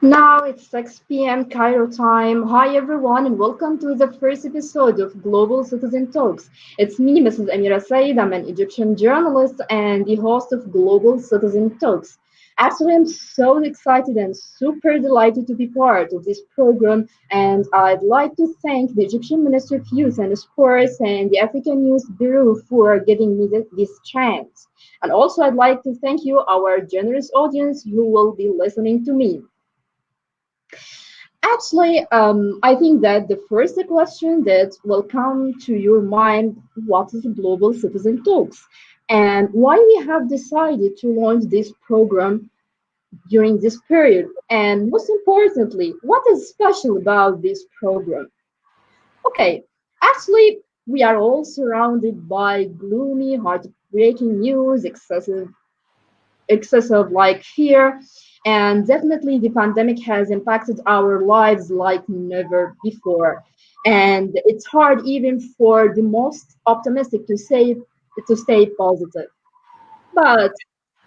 Now it's 6 p.m. Cairo time. Hi everyone and welcome to the first episode of Global Citizen Talks. It's me, Mrs. Amira Said. I'm an Egyptian journalist and the host of Global Citizen Talks. Actually, I'm so excited and super delighted to be part of this program, and I'd like to thank the Egyptian Ministry of Youth and Sports and the African Youth Bureau for giving me this chance. And also, I'd like to thank you, our generous audience who will be listening to me. I think that the first question that will come to your mind, what is Global Citizen Talks? And why we have decided to launch this program during this period? And most importantly, what is special about this program? Okay, actually, we are all surrounded by gloomy, heartbreaking news, excessive like fear, and definitely the pandemic has impacted our lives like never before, and it's hard even for the most optimistic to stay positive. But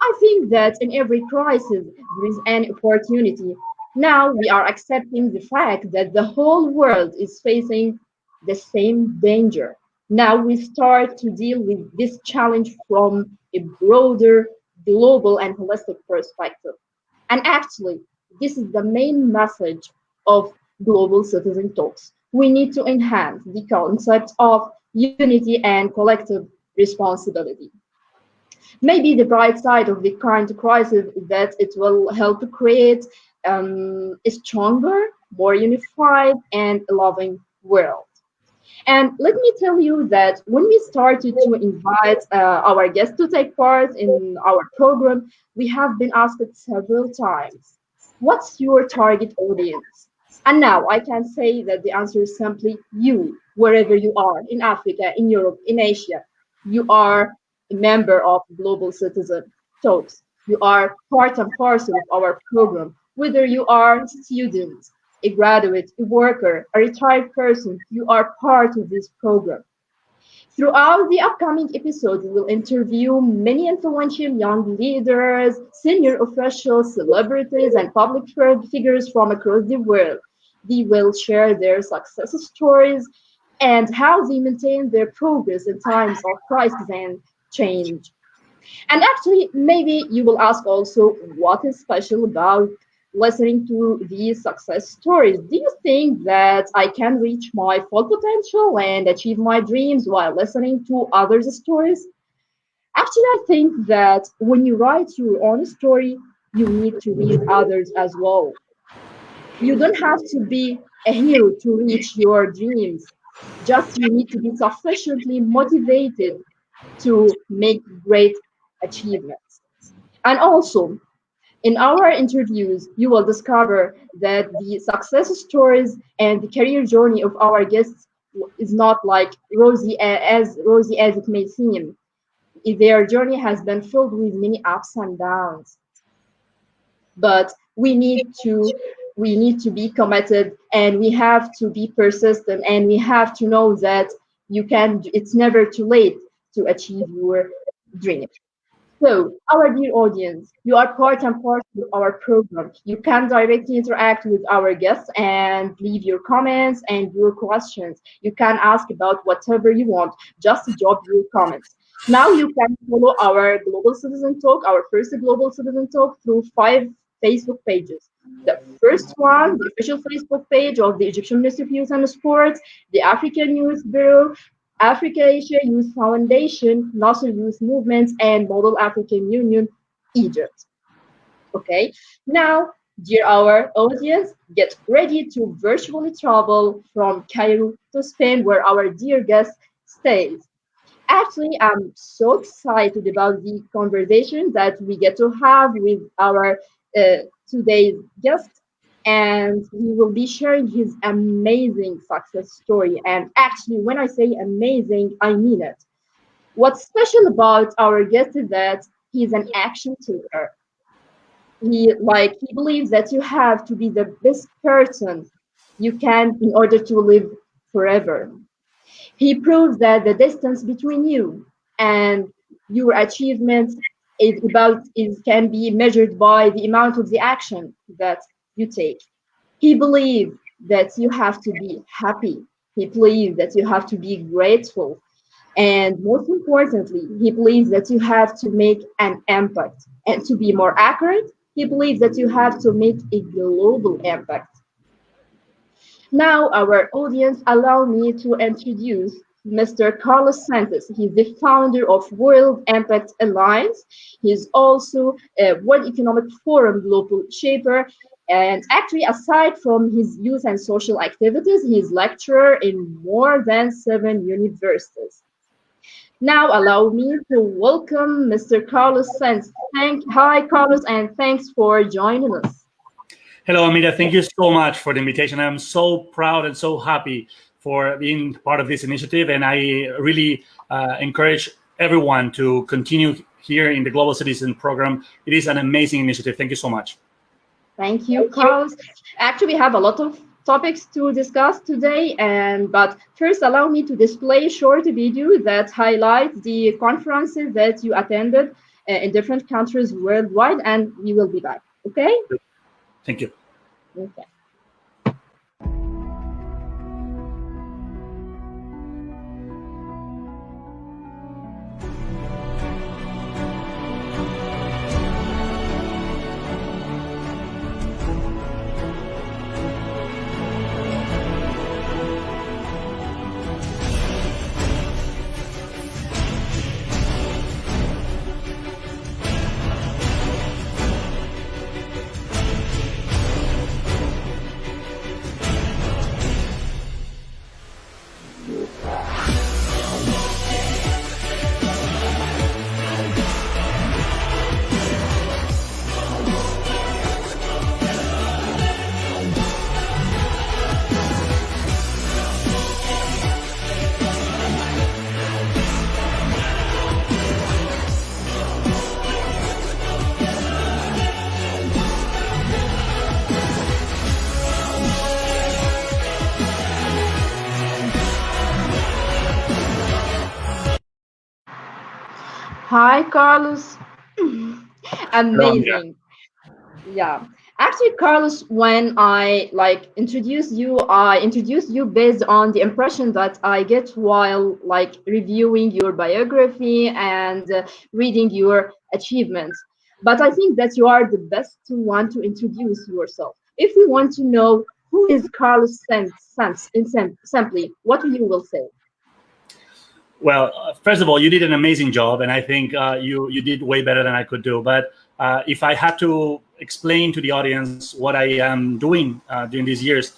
I think that in every crisis there is an opportunity. Now we are accepting the fact that the whole world is facing the same danger. Now we start to deal with this challenge from a broader, global, and holistic perspective. And actually, this is the main message of Global Citizen Talks. We need to enhance the concept of unity and collective responsibility. Maybe the bright side of the current crisis is that it will help to create a stronger, more unified, and loving world. And let me tell you that when we started to invite our guests to take part in our program, we have been asked several times, what's your target audience? And now I can say that the answer is simply you, wherever you are, in Africa, in Europe, in Asia. You are a member of Global Citizen Talks. You are part and parcel of our program, whether you are a student, a graduate, a worker, a retired person, you are part of this program. Throughout the upcoming episode, we will interview many influential young leaders, senior officials, celebrities, and public figures from across the world. They will share their success stories and how they maintain their progress in times of crisis and change. And actually, maybe you will ask also what is special about listening to these success stories. Do you think that I can reach my full potential and achieve my dreams while listening to others' stories? Actually, I think that when you write your own story, you need to read others as well. You don't have to be a hero to reach your dreams. Just you need to be sufficiently motivated to make great achievements. And also, in our interviews, you will discover that the success stories and the career journey of our guests is not like rosy as it may seem. Their journey has been filled with many ups and downs, but we need to be committed, and we have to be persistent, and we have to know that it's never too late to achieve your dream. So, our dear audience, you are part and parcel of our program. You can directly interact with our guests and leave your comments and your questions. You can ask about whatever you want. Just drop your comments. Now you can follow our Global Citizen Talk, our first Global Citizen Talk, through 5 Facebook pages. The first one, the official Facebook page of the Egyptian Ministry of Youth and Sports, the African Youth Bureau, Africa Asia Youth Foundation, Nasser Youth Movements, and Model African Union, Egypt. Okay, now, dear our audience, get ready to virtually travel from Cairo to Spain, where our dear guest stays. Actually, I'm so excited about the conversation that we get to have with our today's guest, and he will be sharing his amazing success story. And actually, when I say amazing, I mean it. What's special about our guest is that he's an action taker. He believes that you have to be the best person you can in order to live forever. He proves that the distance between you and your achievements is can be measured by the amount of the action that you take. He believed that you have to be happy. He believed that you have to be grateful. And most importantly, he believes that you have to make an impact. And to be more accurate, he believes that you have to make a global impact. Now, our audience, allow me to introduce Mr. Carlos Santos. He's the founder of World Impact Alliance. He's also a World Economic Forum Global Shaper. And actually, aside from his youth and social activities, he's lecturer in more than 7 universities. Now, allow me to welcome Mr. Carlos Santos. Hi, Carlos, and thanks for joining us. Hello, Amita. Thank you so much for the invitation. I'm so proud and so happy for being part of this initiative, and I really encourage everyone to continue here in the Global Citizen Program. It is an amazing initiative. Thank you so much. Thank you, Carlos. Actually, we have a lot of topics to discuss today, but first allow me to display a short video that highlights the conferences that you attended in different countries worldwide, and we will be back. Okay? Thank you. Okay. Hi, Carlos. Hello, Amita. Amazing. Yeah. Actually, Carlos, when I I introduced you based on the impression that I get while reviewing your biography and reading your achievements. But I think that you are the best one to introduce yourself. If we want to know who is Carlos simply, what you will say? Well, first of all, you did an amazing job, and I think you did way better than I could do. But if I had to explain to the audience what I am doing during these years,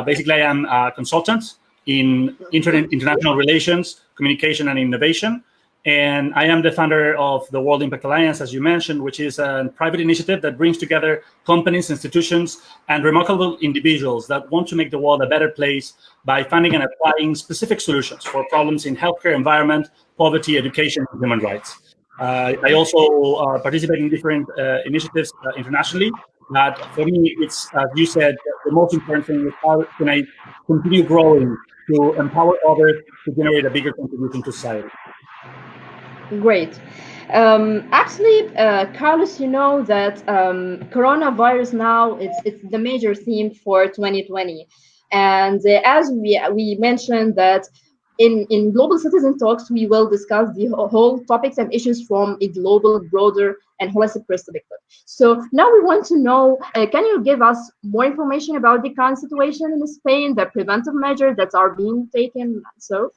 basically I am a consultant in international relations, communication, and innovation. And I am the founder of the World Impact Alliance, as you mentioned, which is a private initiative that brings together companies, institutions, and remarkable individuals that want to make the world a better place by finding and applying specific solutions for problems in healthcare, environment, poverty, education, and human rights. I also participate in different initiatives internationally. But for me, it's, as you said, the most important thing is how can I continue growing to empower others to generate a bigger contribution to society. Great. Actually, Carlos, you know that coronavirus now it's the major theme for 2020, and as we mentioned that in Global Citizen Talks we will discuss the whole topics and issues from a global, broader, and holistic perspective. So now we want to know, can you give us more information about the current situation in Spain, the preventive measures that are being taken? So.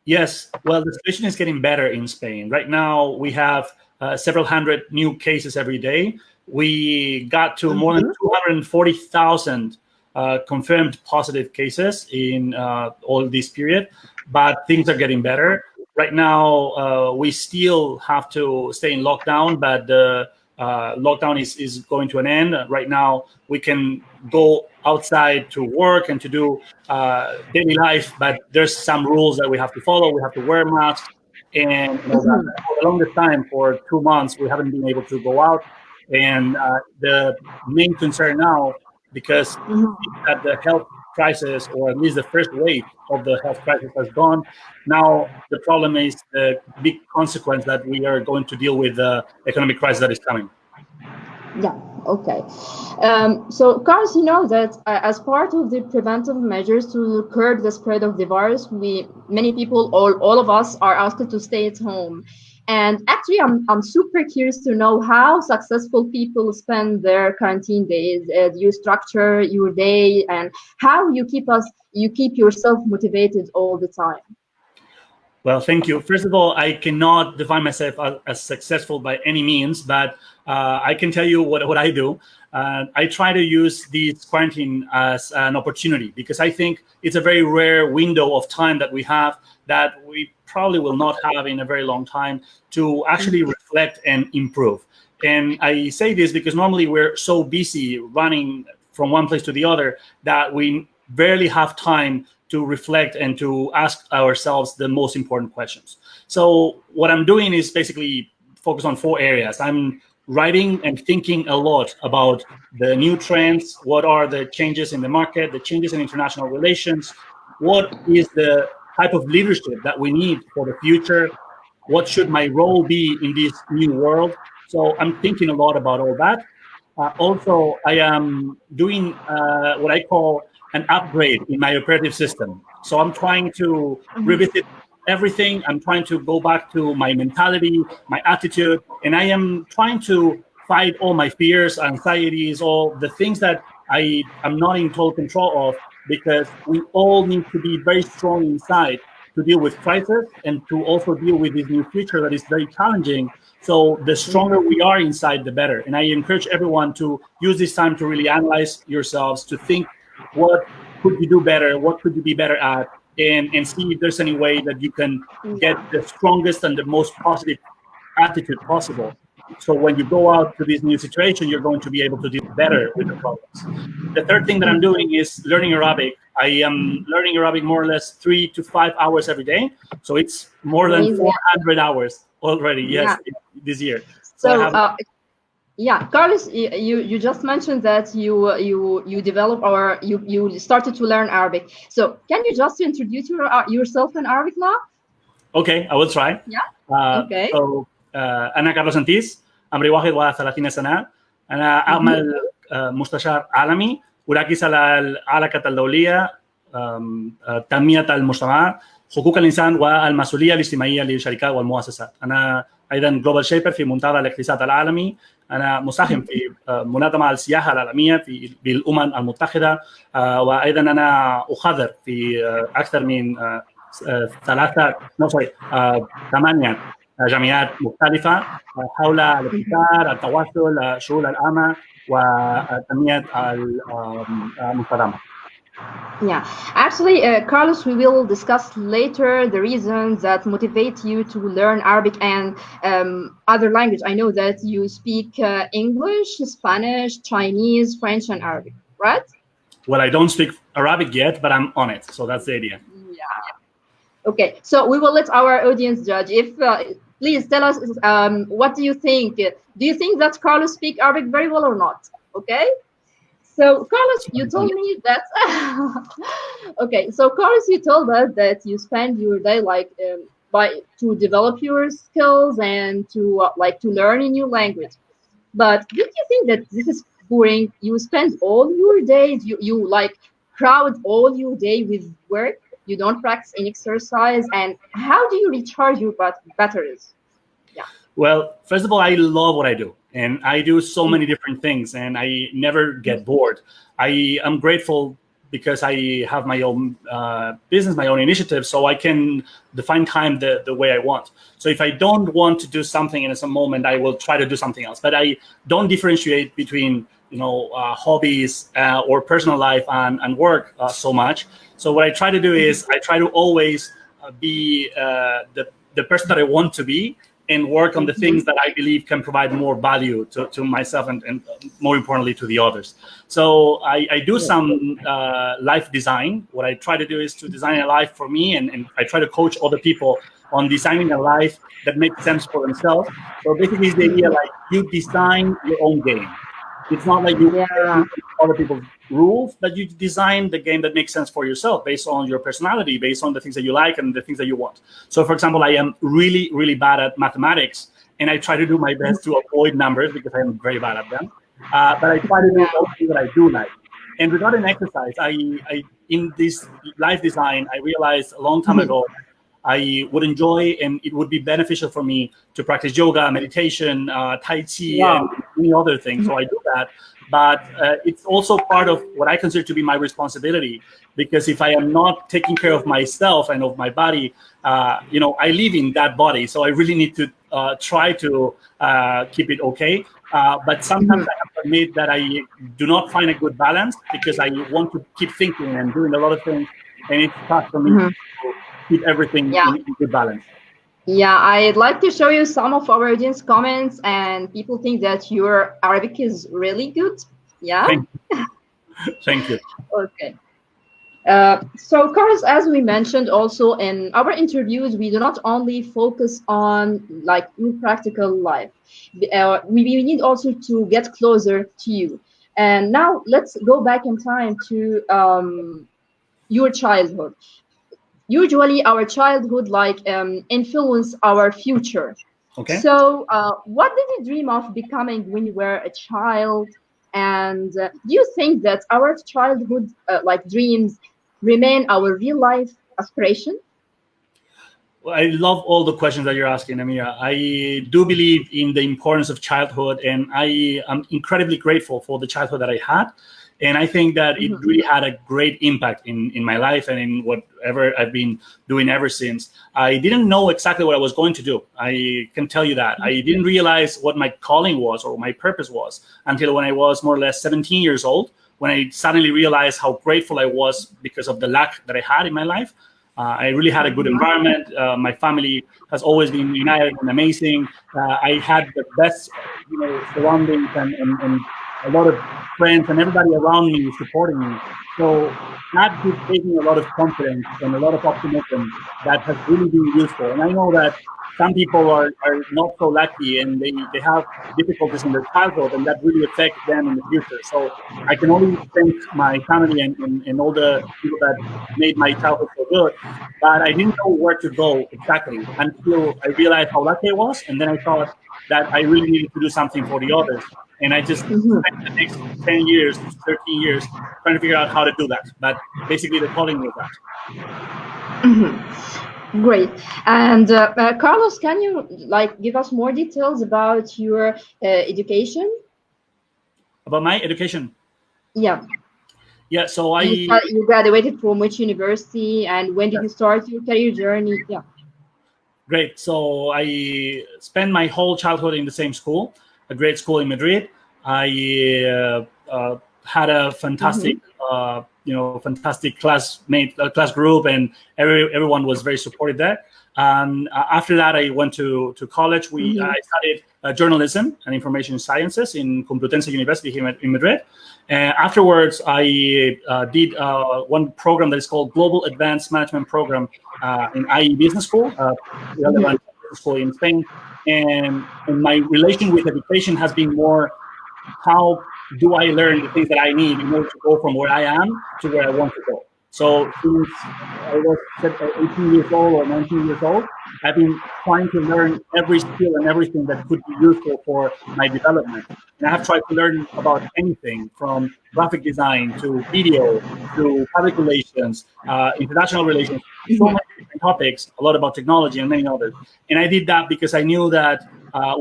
Yes, well, the situation is getting better in Spain. Right now, we have several hundred new cases every day. We got to more than 240,000 confirmed positive cases in all this period, but things are getting better. Right now, we still have to stay in lockdown, but the lockdown is going to an end. Right now, we can go outside to work and to do daily life, but there's some rules that we have to follow. We have to wear masks, and for the longest time, for 2 months, we haven't been able to go out. And the main concern now, because that the health crisis, or at least the first wave of the health crisis, has gone. Now the problem is the big consequence that we are going to deal with the economic crisis that is coming. Yeah, okay. So, Carlos, you know that as part of the preventive measures to curb the spread of the virus, many people, all of us, are asked to stay at home. And actually, I'm super curious to know how successful people spend their quarantine days. Do you structure your day, and how you keep yourself motivated all the time? Well, thank you. First of all, I cannot define myself as successful by any means, but I can tell you what I do. I try to use this quarantine as an opportunity because I think it's a very rare window of time that we have that we probably will not have in a very long time to actually reflect and improve. And I say this because normally we're so busy running from one place to the other that we barely have time to reflect and to ask ourselves the most important questions. So what I'm doing is basically focus on 4 areas. I'm writing and thinking a lot about the new trends, what are the changes in the market, the changes in international relations, what is the type of leadership that we need for the future, what should my role be in this new world. So I'm thinking a lot about all that. Also, I am doing what I call an upgrade in my operative system. So I'm trying to revisit everything. I'm trying to go back to my mentality, my attitude, and I am trying to fight all my fears, anxieties, all the things that I am not in total control of, because we all need to be very strong inside to deal with crisis and to also deal with this new future that is very challenging. So the stronger we are inside, the better. And I encourage everyone to use this time to really analyze yourselves, to think what could you do better, what could you be better at, and see if there's any way that you can get Yeah. the strongest and the most positive attitude possible. So when you go out to this new situation, you're going to be able to deal better with the problems. The third thing that I'm doing is learning Arabic. I am learning Arabic more or less 3 to 5 hours every day. So it's more than Amazing. 400 hours already, yes, Yeah. this year. So I So, have. yeah, Carlos, you just mentioned that you develop or you started to learn Arabic. So, can you just introduce yourself in Arabic now? Okay, I will try. Yeah. Okay. So أنا كارلوس سنتيس، عمري 31 سنة. أنا أعمل مستشار عالمي، أركز على العلاقات الدولية، تنمية المجتمع، حقوق الإنسان والمسؤولية الاجتماعية للشركات والمؤسسات. أنا أيضا جلوبال شيبر في منتدى الاقتصاد العالمي. أنا مساهم في منظمة السياحة العالمية بالأمم المتحدة، وأيضا أنا أحاضر في أكثر من 8 جمعيات مختلفة حول الابتكار، التواصل، شؤون العامة، وتنمية المجتمع. Yeah, actually, Carlos, we will discuss later the reasons that motivate you to learn Arabic and other language. I know that you speak English, Spanish, Chinese, French, and Arabic, right? Well, I don't speak Arabic yet, but I'm on it. So that's the idea. Yeah. Okay, so we will let our audience judge. If please tell us, what do you think? Do you think that Carlos speak Arabic very well or not? Okay. So, Carlos, you told me that. Okay, so Carlos, you told us that you spend your day like by to develop your skills and to like to learn a new language. But did you think that this is boring? You spend all your days, you like crowd all your day with work. You don't practice any exercise, and how do you recharge your batteries? Yeah. Well, first of all, I love what I do, and I do so many different things, and I never get bored. I am grateful because I have my own business, my own initiative, so I can define time the way I want. So if I don't want to do something in some moment, I will try to do something else. But I don't differentiate between hobbies or personal life and work so much. So what I try to do is I try to always be the person that I want to be, and work on the things that I believe can provide more value to myself and more importantly to the others. So I do some life design. What I try to do is to design a life for me, and I try to coach other people on designing a life that makes sense for themselves. So basically it's the idea like you design your own game. It's not like you Yeah. other people's rules, but you design the game that makes sense for yourself based on your personality, based on the things that you like and the things that you want. So, for example, I am really, really bad at mathematics, and I try to do my best to avoid numbers because I am very bad at them. but I try to do Yeah. all the things that I do like. And regarding exercise, I in this life design, I realized a long time Mhm. ago I would enjoy and it would be beneficial for me to practice yoga, meditation, Tai Chi, and Wow. many other things. So I do that. But it's also part of what I consider to be my responsibility because if I am not taking care of myself and of my body, I live in that body. So I really need to try to keep it okay. But sometimes Mhm. I have to admit that I do not find a good balance because I want to keep thinking and doing a lot of things. And it's tough for me Mhm. to keep everything Yeah. in good balance. Yeah, I'd like to show you some of our audience comments, and people think that your Arabic is really good. Yeah. Thank thank you. Okay. So, Carlos, as we mentioned also in our interviews, we do not only focus on like your practical life. We need also to get closer to you. And now let's go back in time to your childhood. Usually, our childhood like influence our future. Okay. So, what did you dream of becoming when you were a child? And do you think that our childhood like dreams remain our real life aspiration? Well, I love all the questions that you're asking, Amira. I do believe in the importance of childhood, and I am incredibly grateful for the childhood that I had. And I think that it Mhm. really had a great impact in my life and in whatever I've been doing ever since. I didn't know exactly what I was going to do. I can tell you that. I didn't realize what my calling was or my purpose was until when I was more or less 17 years old, when I suddenly realized how grateful I was because of the lack that I had in my life. I really had a good Mhm. environment. My family has always been united and amazing. I had the best, surroundings and a lot of friends and everybody around me supporting me. So that just gave me a lot of confidence and a lot of optimism that has really been useful. And I know that some people are not so lucky and they have difficulties in their childhood and that really affects them in the future. So I can only thank my family and all the people that made my childhood so good. But I didn't know where to go exactly until I realized how lucky I was. And then I thought that I really needed to do something for the others. And I just Mhm. spent the next 10 years, 13 years trying to figure out how to do that. But basically, the calling was that. Mhm. Great. And Carlos, can you like give us more details about your education? About my education. Yeah. Yeah, so You graduated from which university and when did you start your career journey? Yeah. great. So I spent my whole childhood in the same school, a great school in Madrid. I had a fantastic, Mm-hmm. fantastic classmate, class group, and everyone was very supportive there. After that, I went to college. I Mm-hmm. studied journalism and information sciences in Complutense University here in Madrid. Afterwards, I did one program that is called Global Advanced Management Program in IE Business School, Mm-hmm. relevant business school in Spain. And my relation with education has been more how do I learn the things that I need in order to go from where I am to where I want to go. So since I was 18 years old or 19 years old, I've been trying to learn every skill and everything that could be useful for my development. And I have tried to learn about anything from graphic design to video to public relations, international relations, so Mm-hmm. many different topics, a lot about technology and many others. And I did that because I knew that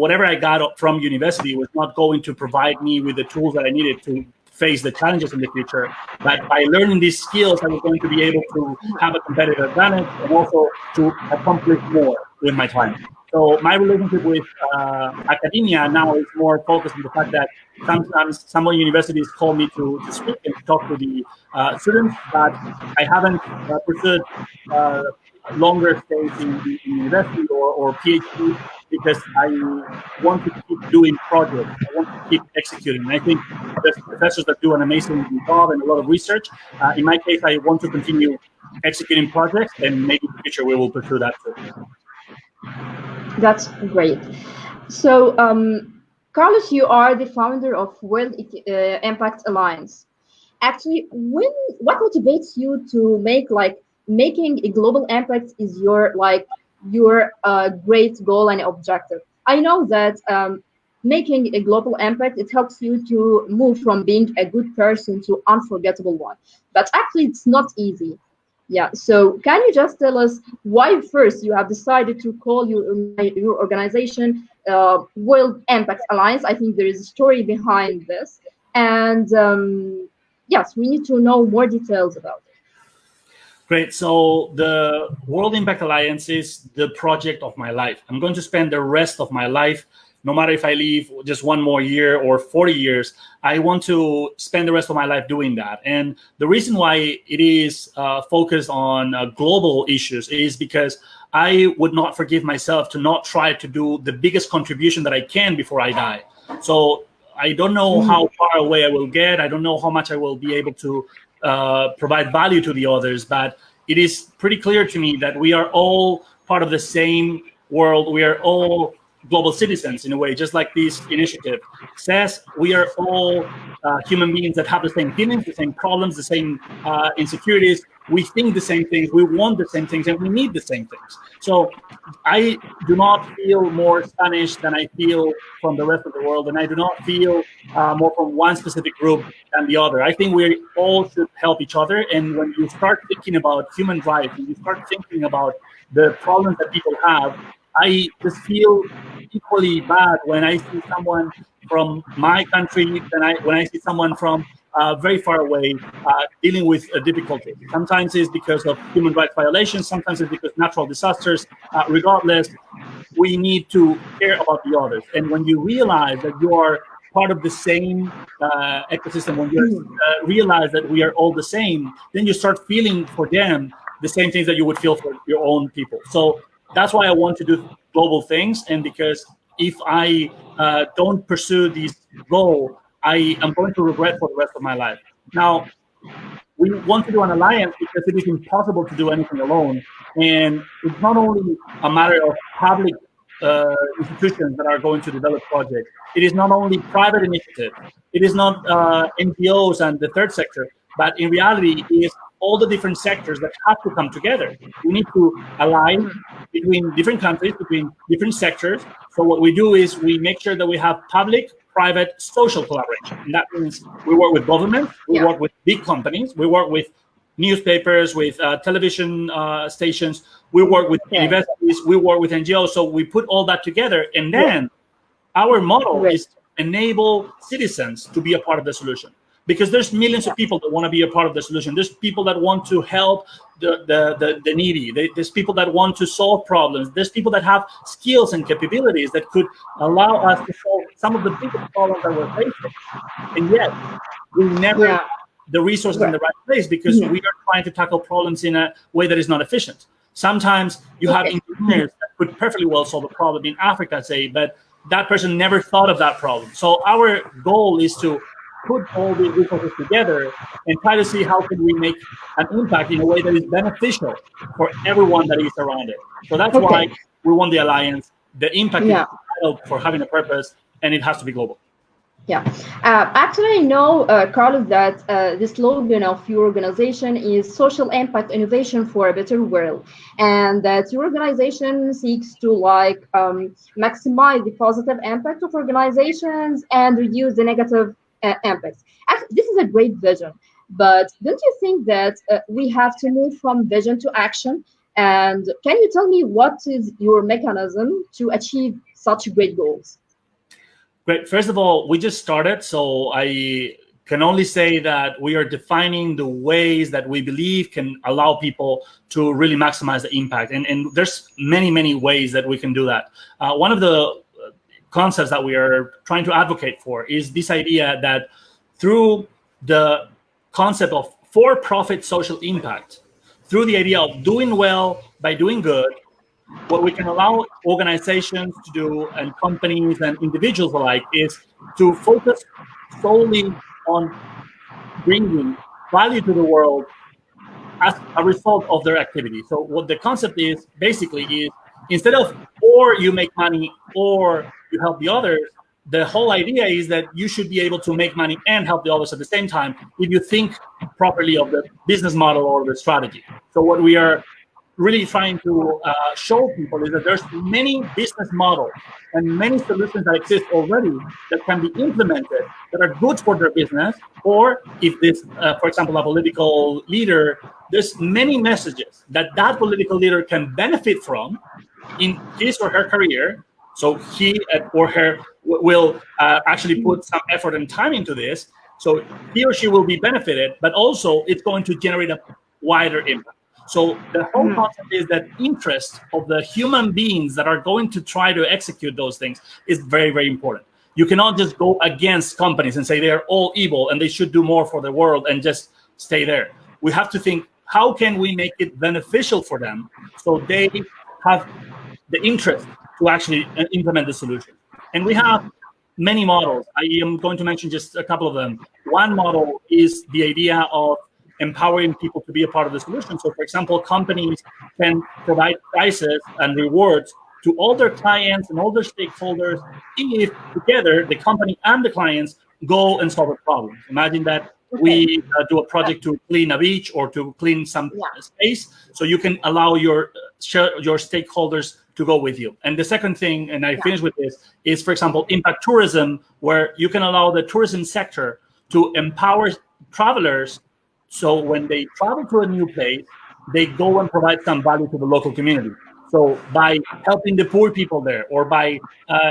whatever I got from university was not going to provide me with the tools that I needed to face the challenges in the future. But by learning these skills, I was going to be able to have a competitive advantage and also to accomplish more with my time. So my relationship with academia now is more focused on the fact that sometimes some universities call me to speak and to talk to the students, but I haven't pursued uh, longer stays in university or PhD because I want to keep doing projects. I want to keep executing. And I think there's professors that do an amazing job and a lot of research. In my case, I want to continue executing projects, and maybe in the future we will pursue that too. That's great. So, Carlos, you are the founder of World Impact Alliance. Actually, what motivates you to make like making a global impact is your great goal and objective? I know that making a global impact, it helps you to move from being a good person to unforgettable one. But actually, it's not easy. Yeah. So can you just tell us why first you have decided to call your organization World Impact Alliance? I think there is a story behind this, and yes, we need to know more details about it. Great. So the World Impact Alliance is the project of my life. I'm going to spend the rest of my life, no matter if I live just one more year or 40 years, I want to spend the rest of my life doing that. And the reason why it is focused on global issues is because I would not forgive myself to not try to do the biggest contribution that I can before I die. So I don't know how far away I will get. I don't know how much I will be able to provide value to the others, but it is pretty clear to me that we are all part of the same world. We are all global citizens in a way, just like this initiative says. We are all human beings that have the same feelings, the same problems, the same insecurities. We think the same things, we want the same things, and we need the same things. So I do not feel more Spanish than I feel from the rest of the world, and I do not feel more from one specific group than the other. I think we all should help each other. And when you start thinking about human rights, when you start thinking about the problems that people have, I just feel equally bad when I see someone from my country than when I see someone from very far away dealing with a difficulty. Sometimes it's because of human rights violations. Sometimes it's because natural disasters. Regardless, we need to care about the others. And when you realize that you are part of the same ecosystem, when you realize that we are all the same, then you start feeling for them the same things that you would feel for your own people. So that's why I want to do global things. And because if I don't pursue this goal, I am going to regret for the rest of my life. Now, we want to do an alliance because it is impossible to do anything alone. And it's not only a matter of public institutions that are going to develop projects. It is not only private initiatives. It is not NGOs and the third sector, but in reality, it is all the different sectors that have to come together. We need to align between different countries, between different sectors. So what we do is we make sure that we have public, private, social collaboration. And that means we work with governments, we work with big companies, we work with newspapers, with television stations, we work with universities, we work with NGOs. So we put all that together, and then our model is to enable citizens to be a part of the solution. Because there's millions of people that want to be a part of the solution. There's people that want to help the needy. There's people that want to solve problems. There's people that have skills and capabilities that could allow us to solve some of the biggest problems that we're facing. And yet, we never have the resources in the right place because we are trying to tackle problems in a way that is not efficient. Sometimes you have engineers that could perfectly well solve a problem in Africa, say, but that person never thought of that problem. So our goal is to put all these resources together and try to see how can we make an impact in a way that is beneficial for everyone that is around it. So that's why we want the alliance. The impact is vital for having a purpose, and it has to be global. Yeah, actually, I know, Carlos, that the slogan of your organization is social impact innovation for a better world, and that your organization seeks to maximize the positive impact of organizations and reduce the negative impacts. Actually, this is a great vision, but don't you think that we have to move from vision to action? And can you tell me what is your mechanism to achieve such great goals? Great. First of all, we just started, so I can only say that we are defining the ways that we believe can allow people to really maximize the impact. And there's many, many ways that we can do that. One of the concepts that we are trying to advocate for is this idea that through the concept of for-profit social impact, through the idea of doing well by doing good, what we can allow organizations to do, and companies and individuals alike, is to focus solely on bringing value to the world as a result of their activity. So what the concept is basically is, instead of or you make money or you help the others, the whole idea is that you should be able to make money and help the others at the same time if you think properly of the business model or the strategy. So what we are really trying to show people is that there's many business models and many solutions that exist already that can be implemented that are good for their business. Or if this, for example, a political leader, there's many messages that that political leader can benefit from in his or her career. So he or her will actually put some effort and time into this. So he or she will be benefited, but also it's going to generate a wider impact. So the whole concept is that interest of the human beings that are going to try to execute those things is very, very important. You cannot just go against companies and say they're all evil and they should do more for the world and just stay there. We have to think, how can we make it beneficial for them so they have the interest to actually implement the solution? And we have many models. I am going to mention just a couple of them. One model is the idea of empowering people to be a part of the solution. So, for example, companies can provide prizes and rewards to all their clients and all their stakeholders if together the company and the clients go and solve a problem. Imagine that we do a project to clean a beach or to clean some space, so you can allow your stakeholders to go with you. And the second thing, and I finish with this, is, for example, impact tourism, where you can allow the tourism sector to empower travelers. So when they travel to a new place, they go and provide some value to the local community. So by helping the poor people there, or by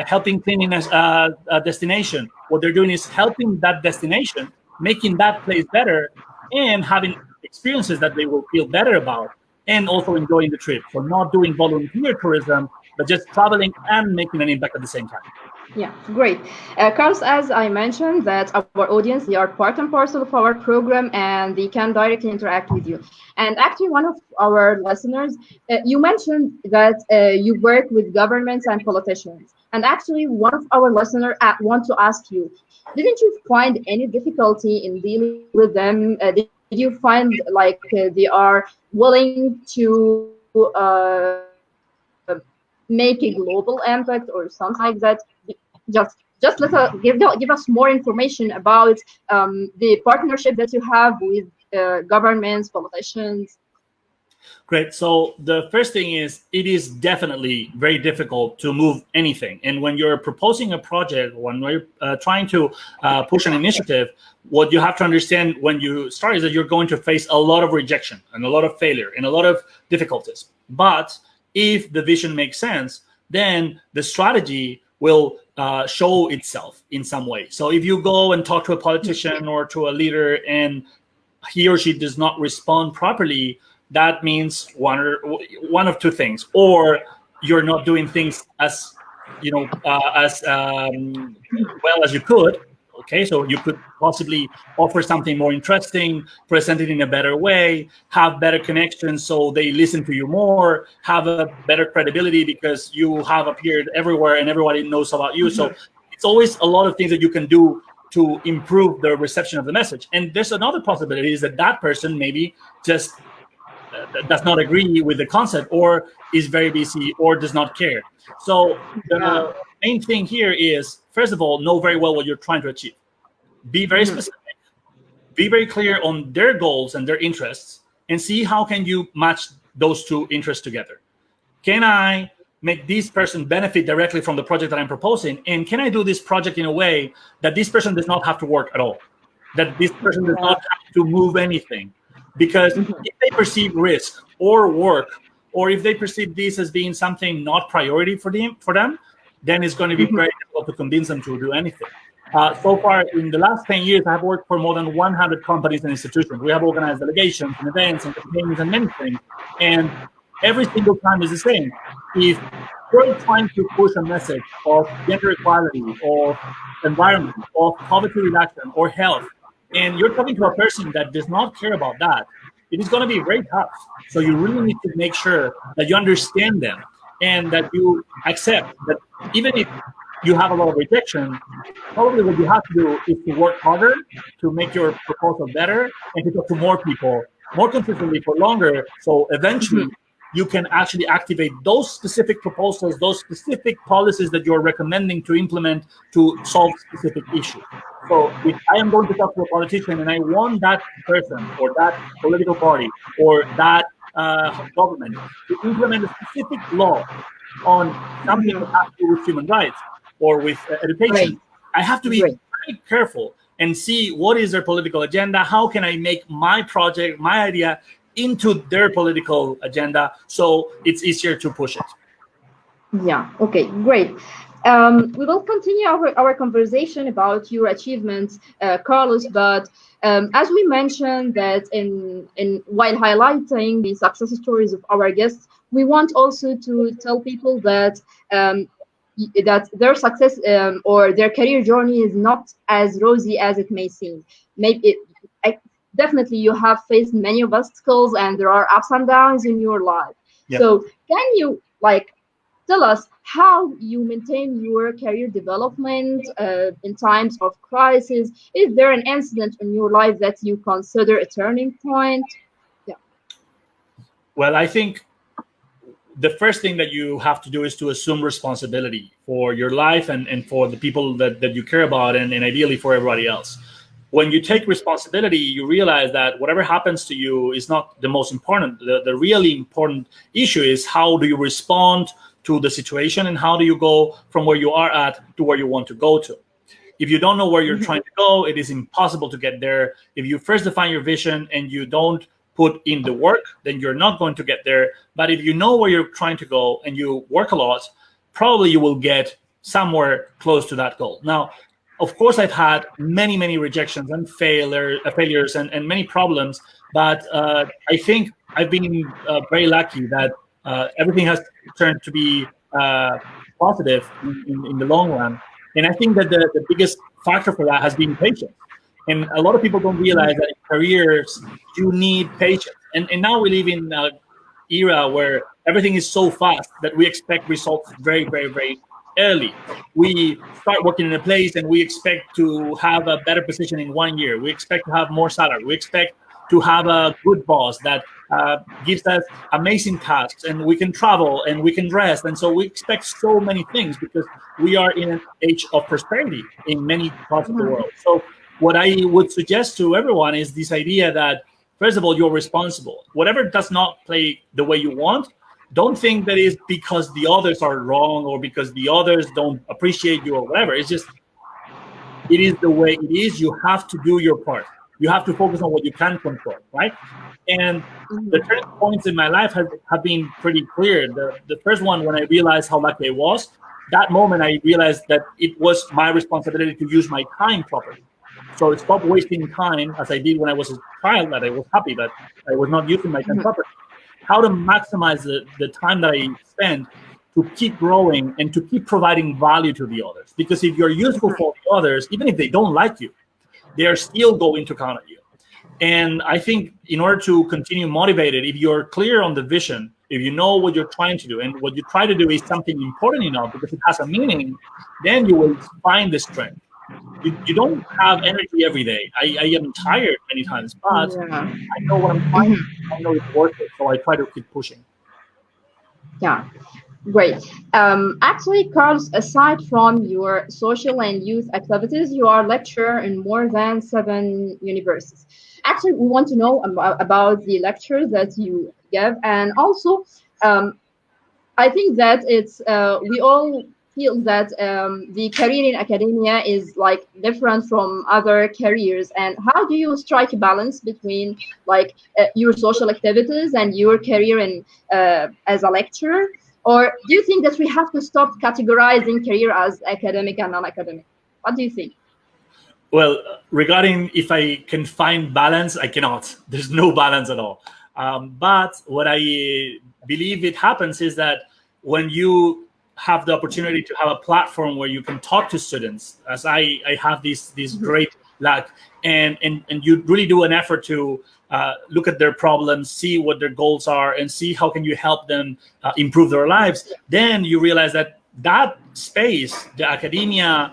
helping cleaning a destination, what they're doing is helping that destination, making that place better, and having experiences that they will feel better about, and also enjoying the trip. So not doing volunteer tourism, but just traveling and making an impact at the same time. Yeah, great. Carlos, as I mentioned, that our audience, they are part and parcel of our program and they can directly interact with you. And actually, one of our listeners, you mentioned that you work with governments and politicians. And actually, one of our listeners want to ask you, didn't you find any difficulty in dealing with them? Did you find like they are willing to make a global impact or something like that? Just give us more information about the partnership that you have with governments, politicians. Great. So the first thing is, it is definitely very difficult to move anything. And when you're proposing a project, when we're trying to push an initiative, what you have to understand when you start is that you're going to face a lot of rejection and a lot of failure and a lot of difficulties. But if the vision makes sense, then the strategy will show itself in some way. So if you go and talk to a politician or to a leader and he or she does not respond properly, that means one of two things: or you're not doing things as well as you could. Okay, so you could possibly offer something more interesting, present it in a better way, have better connections so they listen to you more, have a better credibility because you have appeared everywhere and everybody knows about you. So it's always a lot of things that you can do to improve the reception of the message. And there's another possibility, is that that person maybe just does not agree with the concept, or is very busy, or does not care. So the main thing here is, first of all, know very well what you're trying to achieve. Be very specific. Be very clear on their goals and their interests, and see how can you match those two interests together. Can I make this person benefit directly from the project that I'm proposing? And can I do this project in a way that this person does not have to work at all? That this person does not have to move anything? Because if they perceive risk or work, or if they perceive this as being something not priority for them, then it's going to be very difficult to convince them to do anything. So far, in the last 10 years, I've worked for more than 100 companies and institutions. We have organized delegations and events and campaigns and many things. And every single time is the same. If you're trying to push a message of gender equality, or environment, of poverty reduction, or health, and you're talking to a person that does not care about that, it is going to be very tough. So you really need to make sure that you understand them and that you accept that even if you have a lot of rejection, probably what you have to do is to work harder to make your proposal better and to talk to more people more consistently for longer. So eventually you can actually activate those specific proposals, those specific policies that you're recommending to implement to solve specific issues. So if I am going to talk to a politician and I want that person or that political party or that government to implement a specific law on something that has to do with human rights or with education, Great, I have to be great. very careful and see what is their political agenda. How can I make my project, my idea, into their political agenda so it's easier to push it? Yeah, okay, great. We will continue our conversation about your achievements, Carlos, but as we mentioned that in while highlighting the success stories of our guests, we want also to tell people that that their success or their career journey is not as rosy as it may seem. Maybe I, definitely you have faced many obstacles and there are ups and downs in your life. Yep. So can you like tell us how you maintain your career development in times of crisis? Is there an incident in your life that you consider a turning point? Yeah. Well, I think the first thing that you have to do is to assume responsibility for your life and for the people that you care about and ideally for everybody else. When you take responsibility, you realize that whatever happens to you is not the most important. The really important issue is how do you respond to the situation and how do you go from where you are at to where you want to go to. If you don't know where you're trying to go, it is impossible to get there. If you first define your vision and you don't put in the work, then you're not going to get there. But if you know where you're trying to go and you work a lot, probably you will get somewhere close to that goal. Now, of course, I've had many rejections and failures and many problems, but I think I've been very lucky that everything has turned to be positive in the long run. And I think that the biggest factor for that has been patience. And a lot of people don't realize that in careers, you need patience. And now we live in an era where everything is so fast that we expect results very early. We start working in a place and we expect to have a better position in 1 year. We expect to have more salary. We expect to have a good boss that gives us amazing tasks, and we can travel and we can rest. And so we expect so many things because we are in an age of prosperity in many parts of the world. So what I would suggest to everyone is this idea that, first of all, you're responsible. Whatever does not play the way you want, don't think that it's because the others are wrong or because the others don't appreciate you or whatever. It's just, it is the way it is. You have to do your part. You have to focus on what you can control, right? And the turning points in my life have been pretty clear. The first one, when I realized how lucky I was, that moment I realized that it was my responsibility to use my time properly. So stop wasting time, as I did when I was a child, that I was happy that I was not using my time properly. How to maximize the time that I spend to keep growing and to keep providing value to the others. Because if you're useful for the others, even if they don't like you, they are still going to count on you. And I think in order to continue motivated, if you're clear on the vision, if you know what you're trying to do and what you try to do is something important enough because it has a meaning, then you will find the strength. You don't have energy every day. I am tired many times, but I know what I'm trying to do. I know it's worth it, so I try to keep pushing. Yeah, great. Actually, Carlos, aside from your social and youth activities, you are lecturer in more than 7 universities. Actually, we want to know about the lectures that you give, and also, I think that it's we all feel that the career in academia is like different from other careers. And how do you strike a balance between like your social activities and your career in as a lecturer? Or do you think that we have to stop categorizing career as academic and non-academic? What do you think? Well, regarding if I can find balance, I cannot. There's no balance at all. But what I believe it happens is that when you have the opportunity to have a platform where you can talk to students, as I have this great luck, and you really do an effort to look at their problems, see what their goals are, and see how can you help them improve their lives, then you realize that space, the academia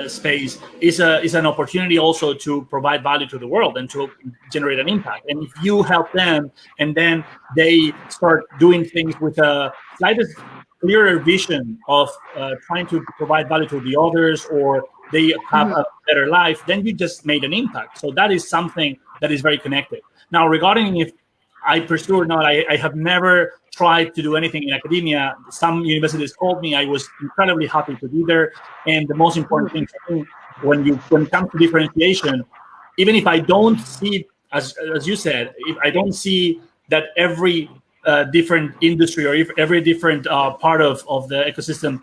space, is an opportunity also to provide value to the world and to generate an impact. And if you help them and then they start doing things with a slightly clearer vision of trying to provide value to the others, or they have a better life, then you just made an impact. So that is something that is very connected. Now, regarding if I pursue or not, I have never tried to do anything in academia. Some universities called me. I was incredibly happy to be there. And the most important thing for me, when it comes to differentiation, even if I don't see, as you said, if I don't see that every different industry or if every different part of the ecosystem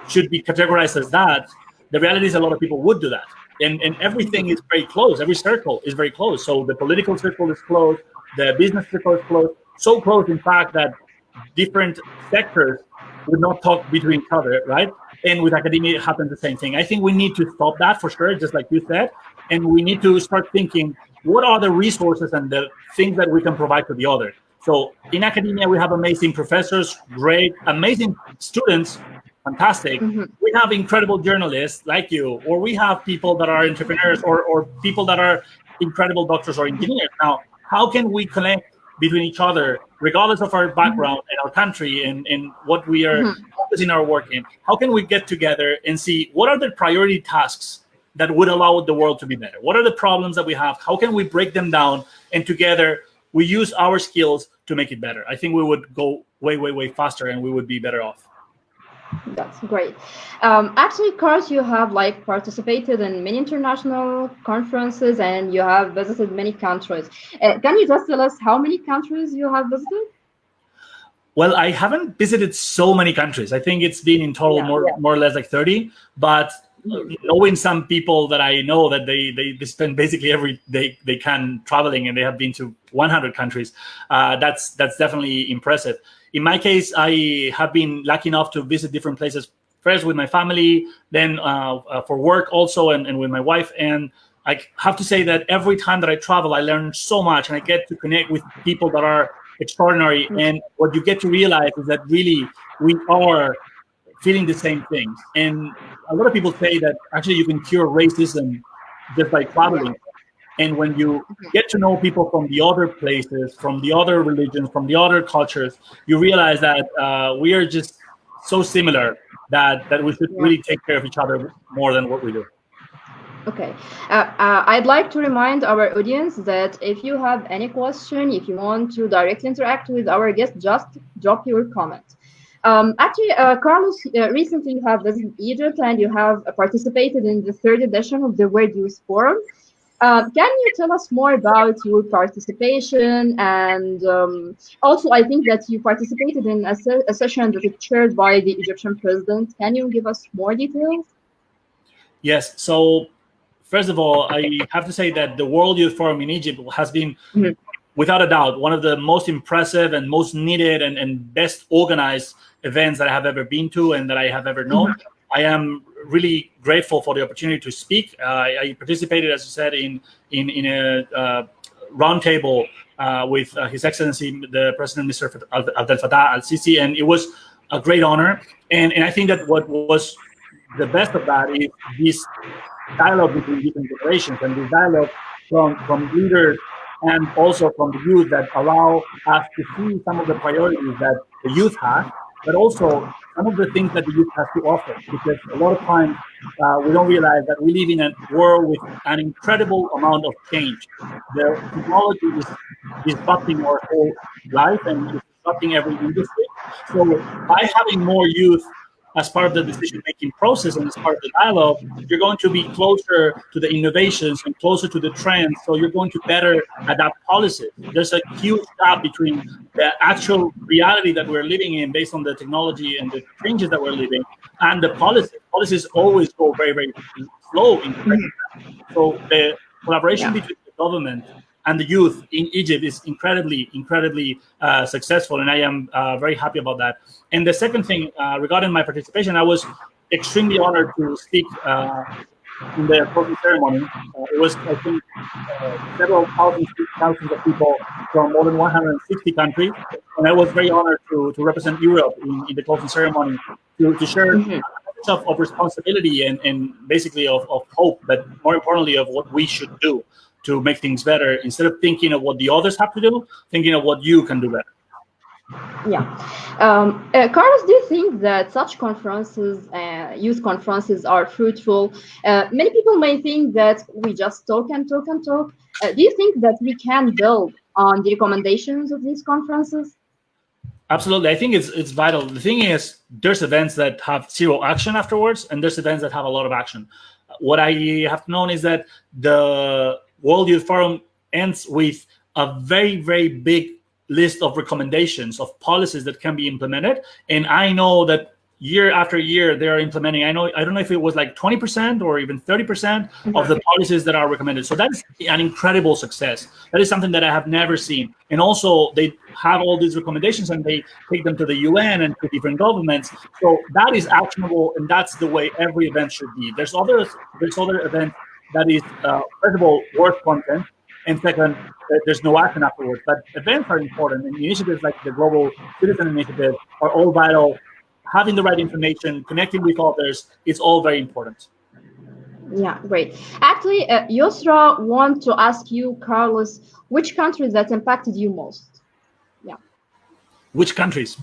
should be categorized as that, the reality is a lot of people would do that. And everything is very close. Every circle is very close. So the political circle is close. The business circle is close. So close, in fact, that different sectors would not talk between each other, right? And with academia, it happens the same thing. I think we need to stop that for sure, just like you said. And we need to start thinking, what are the resources and the things that we can provide to the other? So in academia, we have amazing professors, great, amazing students, fantastic. We have incredible journalists like you, or we have people that are entrepreneurs or people that are incredible doctors or engineers. Now, how can we connect between each other, regardless of our background and our country and what we are focusing our work in? How can we get together and see what are the priority tasks that would allow the world to be better? What are the problems that we have? How can we break them down? And together, we use our skills to make it better. I think we would go way, way, way faster and we would be better off. That's great. Actually, Carlos, you have like participated in many international conferences and you have visited many countries. Can you just tell us how many countries you have visited? Well, I haven't visited so many countries. I think it's been in total more or less like 30. But knowing some people that I know that they spend basically every day they can traveling and they have been to 100 countries, that's definitely impressive. In my case, I have been lucky enough to visit different places, first with my family, then for work also, and with my wife. And I have to say that every time that I travel, I learn so much and I get to connect with people that are extraordinary. And what you get to realize is that really we are feeling the same things. And a lot of people say that actually you can cure racism just by traveling. And when you get to know people from the other places, from the other religions, from the other cultures, you realize that we are just so similar that we should really take care of each other more than what we do. Okay. I'd like to remind our audience that if you have any question, if you want to directly interact with our guest, just drop your comment. Actually, Carlos, recently you have visited Egypt and you have participated in the third edition of the World Youth Forum. Can you tell us more about your participation? And also, I think that you participated in a session that is chaired by the Egyptian president. Can you give us more details? Yes. So, first of all, I have to say that the World Youth Forum in Egypt has been, without a doubt, one of the most impressive and most needed and best organized events that I have ever been to and that I have ever known. I am really grateful for the opportunity to speak. I participated, as you said, in a roundtable with His Excellency, the President, Mr. Abdel Fattah al-Sisi, and it was a great honor. And I think that what was the best of that is this dialogue between different generations and this dialogue from leaders and also from the youth that allow us to see some of the priorities that the youth has, but also some of the things that the youth has to offer. Because a lot of times we don't realize that we live in a world with an incredible amount of change. The technology is disrupting our whole life and is disrupting every industry. So by having more youth as part of the decision-making process and as part of the dialogue, you're going to be closer to the innovations and closer to the trends, so you're going to better adapt policies. There's a huge gap between the actual reality that we're living in based on the technology and the changes that we're living and the policies. Policies always go very, very slow in correcting them. So the collaboration between the government and the youth in Egypt is incredibly successful, and I am very happy about that. And the second thing, regarding my participation, I was extremely honored to speak in the closing ceremony. It was, I think, several thousands of people from more than 160 countries, and I was very honored to represent Europe in the closing ceremony, to share a message of responsibility and basically of hope, but more importantly of what we should do to make things better, instead of thinking of what the others have to do, thinking of what you can do better. Yeah. Carlos, do you think that such conferences, youth conferences, are fruitful? Many people may think that we just talk and talk and talk. Do you think that we can build on the recommendations of these conferences? Absolutely. I think it's vital. The thing is, there's events that have zero action afterwards, and there's events that have a lot of action. What I have known is that the World Youth Forum ends with a very, very big list of recommendations of policies that can be implemented. And I know that year after year they are implementing. I don't know if it was like 20% or even 30% of the policies that are recommended. So that's an incredible success. That is something that I have never seen. And also they have all these recommendations and they take them to the UN and to different governments. So that is actionable, and that's the way every event should be. There's other events that is first of all worth content, and second, there's no action afterwards. But events are important, and initiatives like the Global Citizen Initiative are all vital. Having the right information, connecting with others, it's all very important. Yeah, great. Actually, Yusra want to ask you, Carlos, which countries that impacted you most? Yeah. Which countries?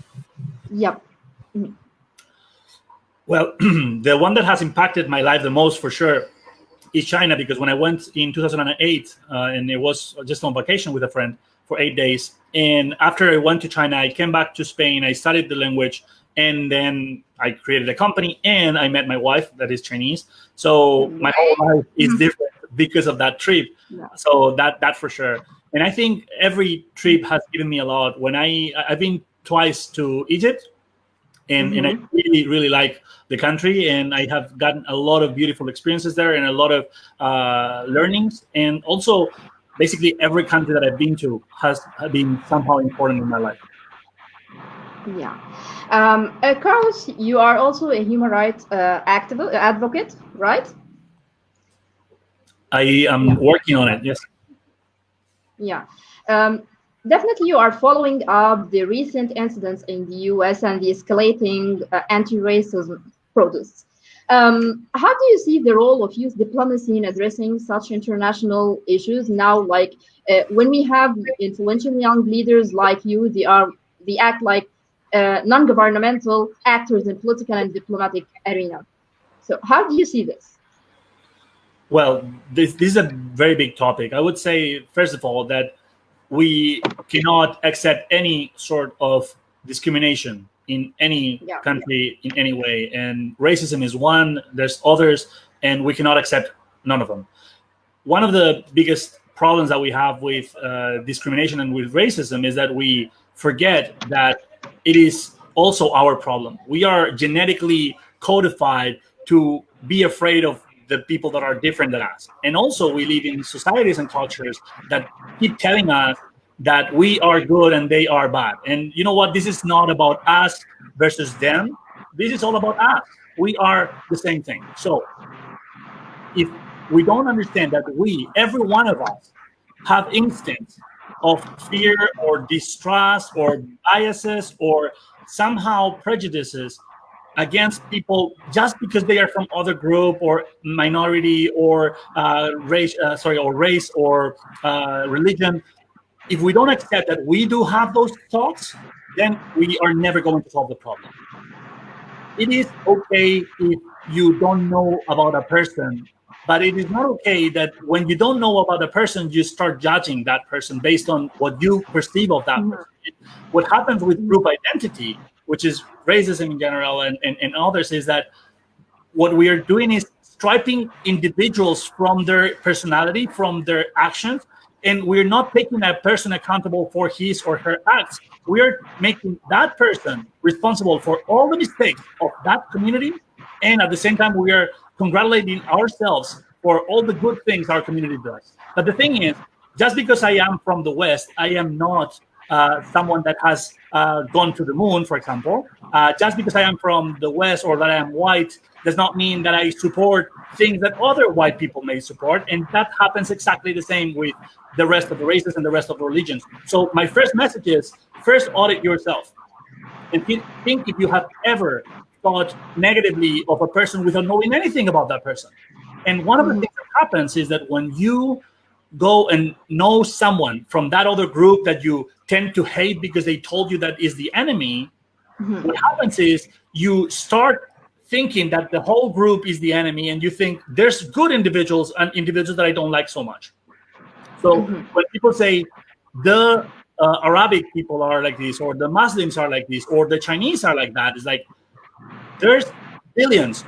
Yep. Mhm. Well, the one that has impacted my life the most, for sure, is China, because when I went in 2008, and it was just on vacation with a friend for 8 days, and after I went to China, I came back to Spain, I studied the language, and then I created a company, and I met my wife that is Chinese. So my whole life is different because of that trip. Yeah. So that for sure. And I think every trip has given me a lot. When I've been twice to Egypt, and I really, really like the country, and I have gotten a lot of beautiful experiences there and a lot of learnings. And also, basically, every country that I've been to has been somehow important in my life. Yeah. Carlos, you are also a human rights advocate, right? I am working on it, yes. Yeah. Definitely, you are following up the recent incidents in the US and the escalating anti-racism protests. How do you see the role of youth diplomacy in addressing such international issues now? Like when we have influential young leaders like you, they act like non-governmental actors in political and diplomatic arena. So, how do you see this? Well, this is a very big topic. I would say, first of all, that we cannot accept any sort of discrimination in any country in any way. And racism is one, there's others, and we cannot accept none of them. One of the biggest problems that we have with discrimination and with racism is that we forget that it is also our problem. We are genetically codified to be afraid of the people that are different than us. And also we live in societies and cultures that keep telling us that we are good and they are bad. And you know what? This is not about us versus them. This is all about us. We are the same thing. So if we don't understand that every one of us, have instincts of fear or distrust or biases or somehow prejudices against people just because they are from other group or minority or race or religion, if we don't accept that we do have those thoughts, then we are never going to solve the problem. It is okay if you don't know about a person, but it is not okay that when you don't know about a person, you start judging that person based on what you perceive of that person. What happens with group identity, which is racism in general and others, is that what we are doing is striping individuals from their personality, from their actions, and we're not taking that person accountable for his or her acts. We are making that person responsible for all the mistakes of that community, and at the same time, we are congratulating ourselves for all the good things our community does. But the thing is, just because I am from the West, I am not someone that has gone to the moon, for example. Just because I am from the West or that I am white does not mean that I support things that other white people may support. And that happens exactly the same with the rest of the races and the rest of the religions. So my first message is, first audit yourself and think if you have ever thought negatively of a person without knowing anything about that person. And one of the things that happens is that when you go and know someone from that other group that you tend to hate because they told you that is the enemy, what happens is you start thinking that the whole group is the enemy, and you think there's good individuals and individuals that I don't like so much. So when people say the Arabic people are like this, or the Muslims are like this, or the Chinese are like that, it's like there's billions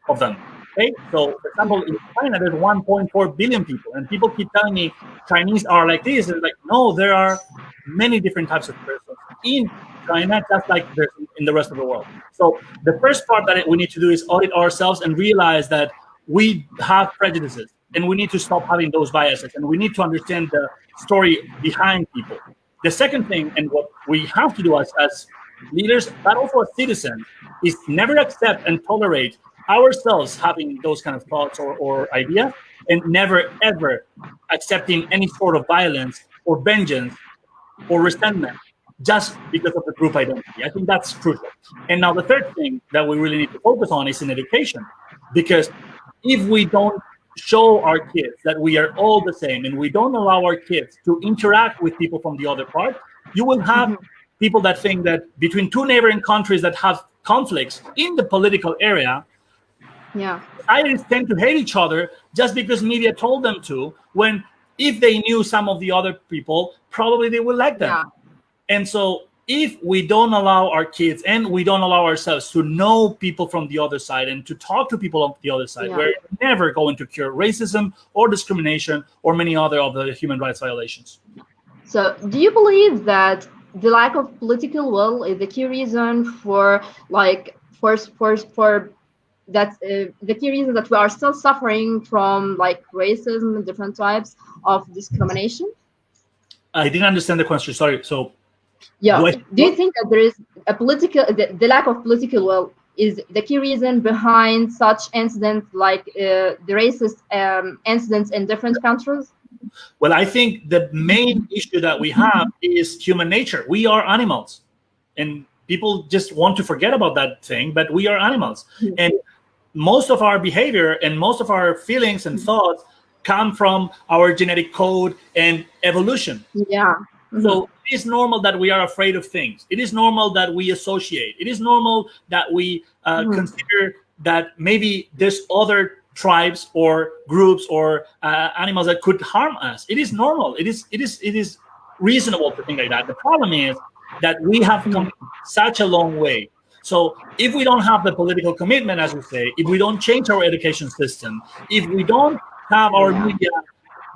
of them. Okay, so for example, in China there's 1.4 billion people, and people keep telling me Chinese are like this. It's like, no, there are many different types of persons in China, just like there's in the rest of the world. So the first part that we need to do is audit ourselves and realize that we have prejudices, and we need to stop having those biases, and we need to understand the story behind people. The second thing, and what we have to do as leaders, but also as citizens, is never accept and tolerate ourselves having those kind of thoughts or ideas, and never ever accepting any sort of violence or vengeance or resentment just because of the group identity. I think that's crucial. And now the third thing that we really need to focus on is in education, because if we don't show our kids that we are all the same, and we don't allow our kids to interact with people from the other part, you will have people that think that between two neighboring countries that have conflicts in the political area, societies tend to hate each other just because media told them to, when if they knew some of the other people, probably they would like them. And so if we don't allow our kids and we don't allow ourselves to know people from the other side and to talk to people on the other side, we're never going to cure racism or discrimination or many other of the human rights violations. So do you believe that the lack of political will is the key reason for that's the key reason that we are still suffering from like racism and different types of discrimination? I didn't understand the question. Sorry. So do you think that there is a the lack of political will is the key reason behind such incidents like the racist incidents in different countries? Well, I think the main issue that we have is human nature. We are animals, and people just want to forget about that thing, but we are animals. And most of our behavior and most of our feelings and thoughts come from our genetic code and evolution. So it is normal that we are afraid of things. It is normal that we associate. It is normal that we consider that maybe there's other tribes or groups or animals that could harm us. It is normal. It is reasonable to think like that. The problem is that we have come such a long way. So if we don't have the political commitment, as we say, if we don't change our education system, if we don't have our media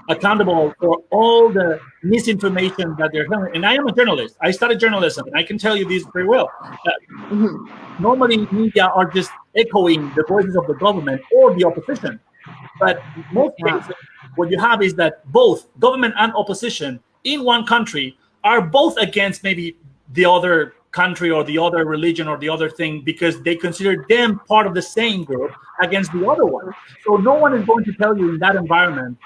accountable for all the misinformation that they're telling, and I am a journalist. I studied journalism, and I can tell you this very well. Normally, media are just echoing the voices of the government or the opposition. But in most cases, what you have is that both government and opposition in one country are both against maybe the other country or the other religion or the other thing, because they consider them part of the same group against the other one. So no one is going to tell you in that environment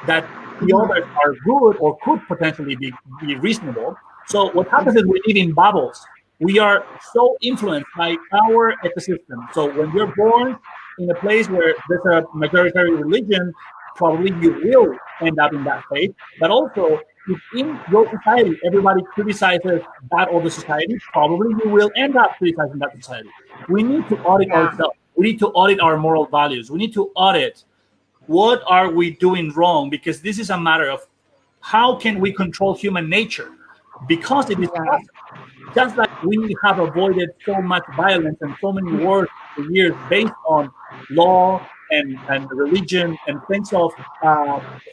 that the others are good or could potentially be reasonable. So what happens is we live in bubbles. We are so influenced by our ecosystem. So when you're born in a place where there's a majority religion, probably you will end up in that faith. But also, if in your society everybody criticizes that other society, probably you will end up criticizing that society. We need to audit ourselves. We need to audit our moral values. We need to audit what are we doing wrong, because this is a matter of how can we control human nature, because it is possible. Just like we have avoided so much violence and so many wars for years based on law and religion and things of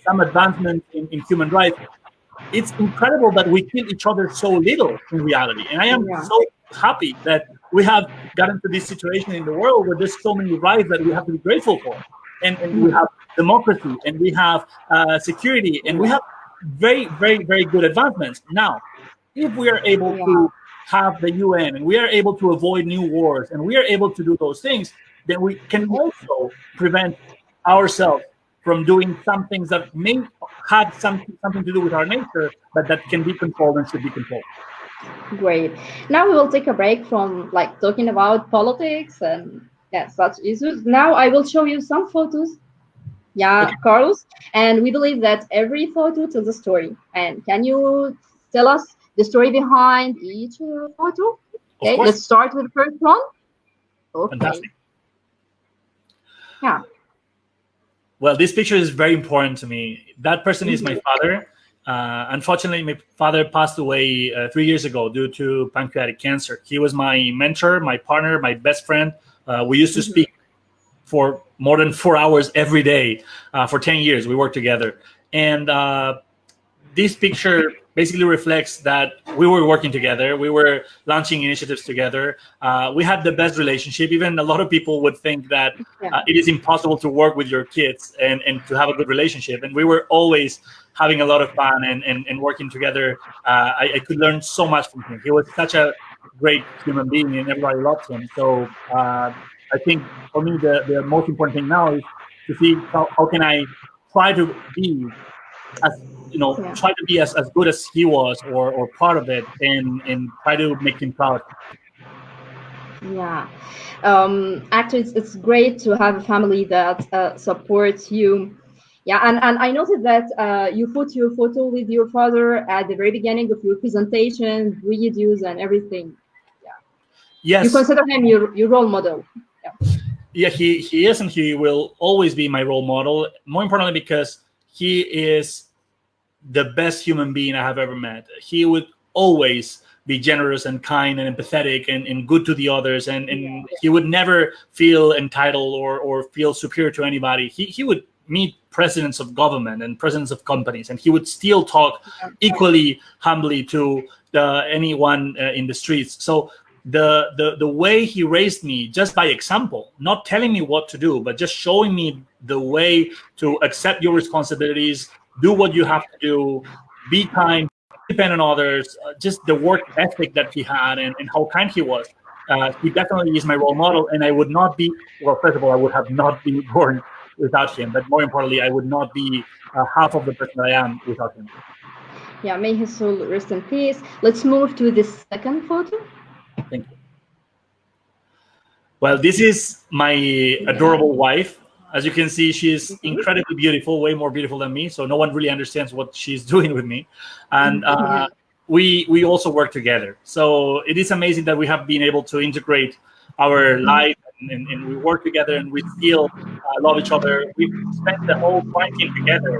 some advancement in human rights, it's incredible that we kill each other so little in reality. And I am so happy that we have gotten to this situation in the world where there's so many rights that we have to be grateful for. And we have democracy, and we have security, and we have very, very, very good advancements. Now, if we are able to have the UN, and we are able to avoid new wars, and we are able to do those things, then we can also prevent ourselves from doing some things that may have something to do with our nature, but that can be controlled and should be controlled. Great. Now we will take a break from like talking about politics and such issues. Now I will show you some photos Yeah, Okay, Carlos. And we believe that every photo tells a story. And can you tell us the story behind each photo? of Okay, course, let's start with the first one. Okay. fantastic. Yeah. Well, this picture is very important to me. That person is my Mhm. father. Unfortunately, my father passed away 3 years ago due to pancreatic cancer. He was my mentor, my partner, my best friend. We used to Mhm. speak for more than 4 hours every day for 10 years. We worked together. And this picture basically reflects that we were working together. We were launching initiatives together. We had the best relationship. Even a lot of people would think that Yeah. it is impossible to work with your kids and to have a good relationship. And we were always having a lot of fun and working together. I could learn so much from him. He was such a great human being and everybody loved him. So I think for me, the most important thing now is to see how can I try to be as Yeah. try to be as good as he was or part of it and try to make him proud. Yeah. Actually, it's great to have a family that supports you. Yeah, and I noticed that you put your photo with your father at the very beginning of your presentation, videos, and everything. Yeah, you Yes, consider him your role model. Yeah. yeah, he is and he will always be my role model. More importantly, because he is the best human being I have ever met. He would always be generous and kind and empathetic and good to the others, and Yeah. he would never feel entitled or feel superior to anybody. He would meet presidents of government and presidents of companies, and he would still talk equally humbly to anyone in the streets. So the way he raised me just by example, not telling me what to do, but just showing me the way to accept your responsibilities, do what you have to do, be kind, depend on others, just the work ethic that he had and how kind he was. He definitely is my role model, and I would not be, well, first of all, I would have not been born without him, but more importantly, I would not be half of the person that I am without him. Yeah, may his soul rest in peace. Let's move to the second photo. Thank you. Well, this is my Yeah. adorable wife. As you can see, she's Mhm. incredibly beautiful, way more beautiful than me. So no one really understands what she's doing with me. And Yeah. we also work together. So it is amazing that we have been able to integrate our life and we work together and we still love each other. We've spent the whole quarantine together,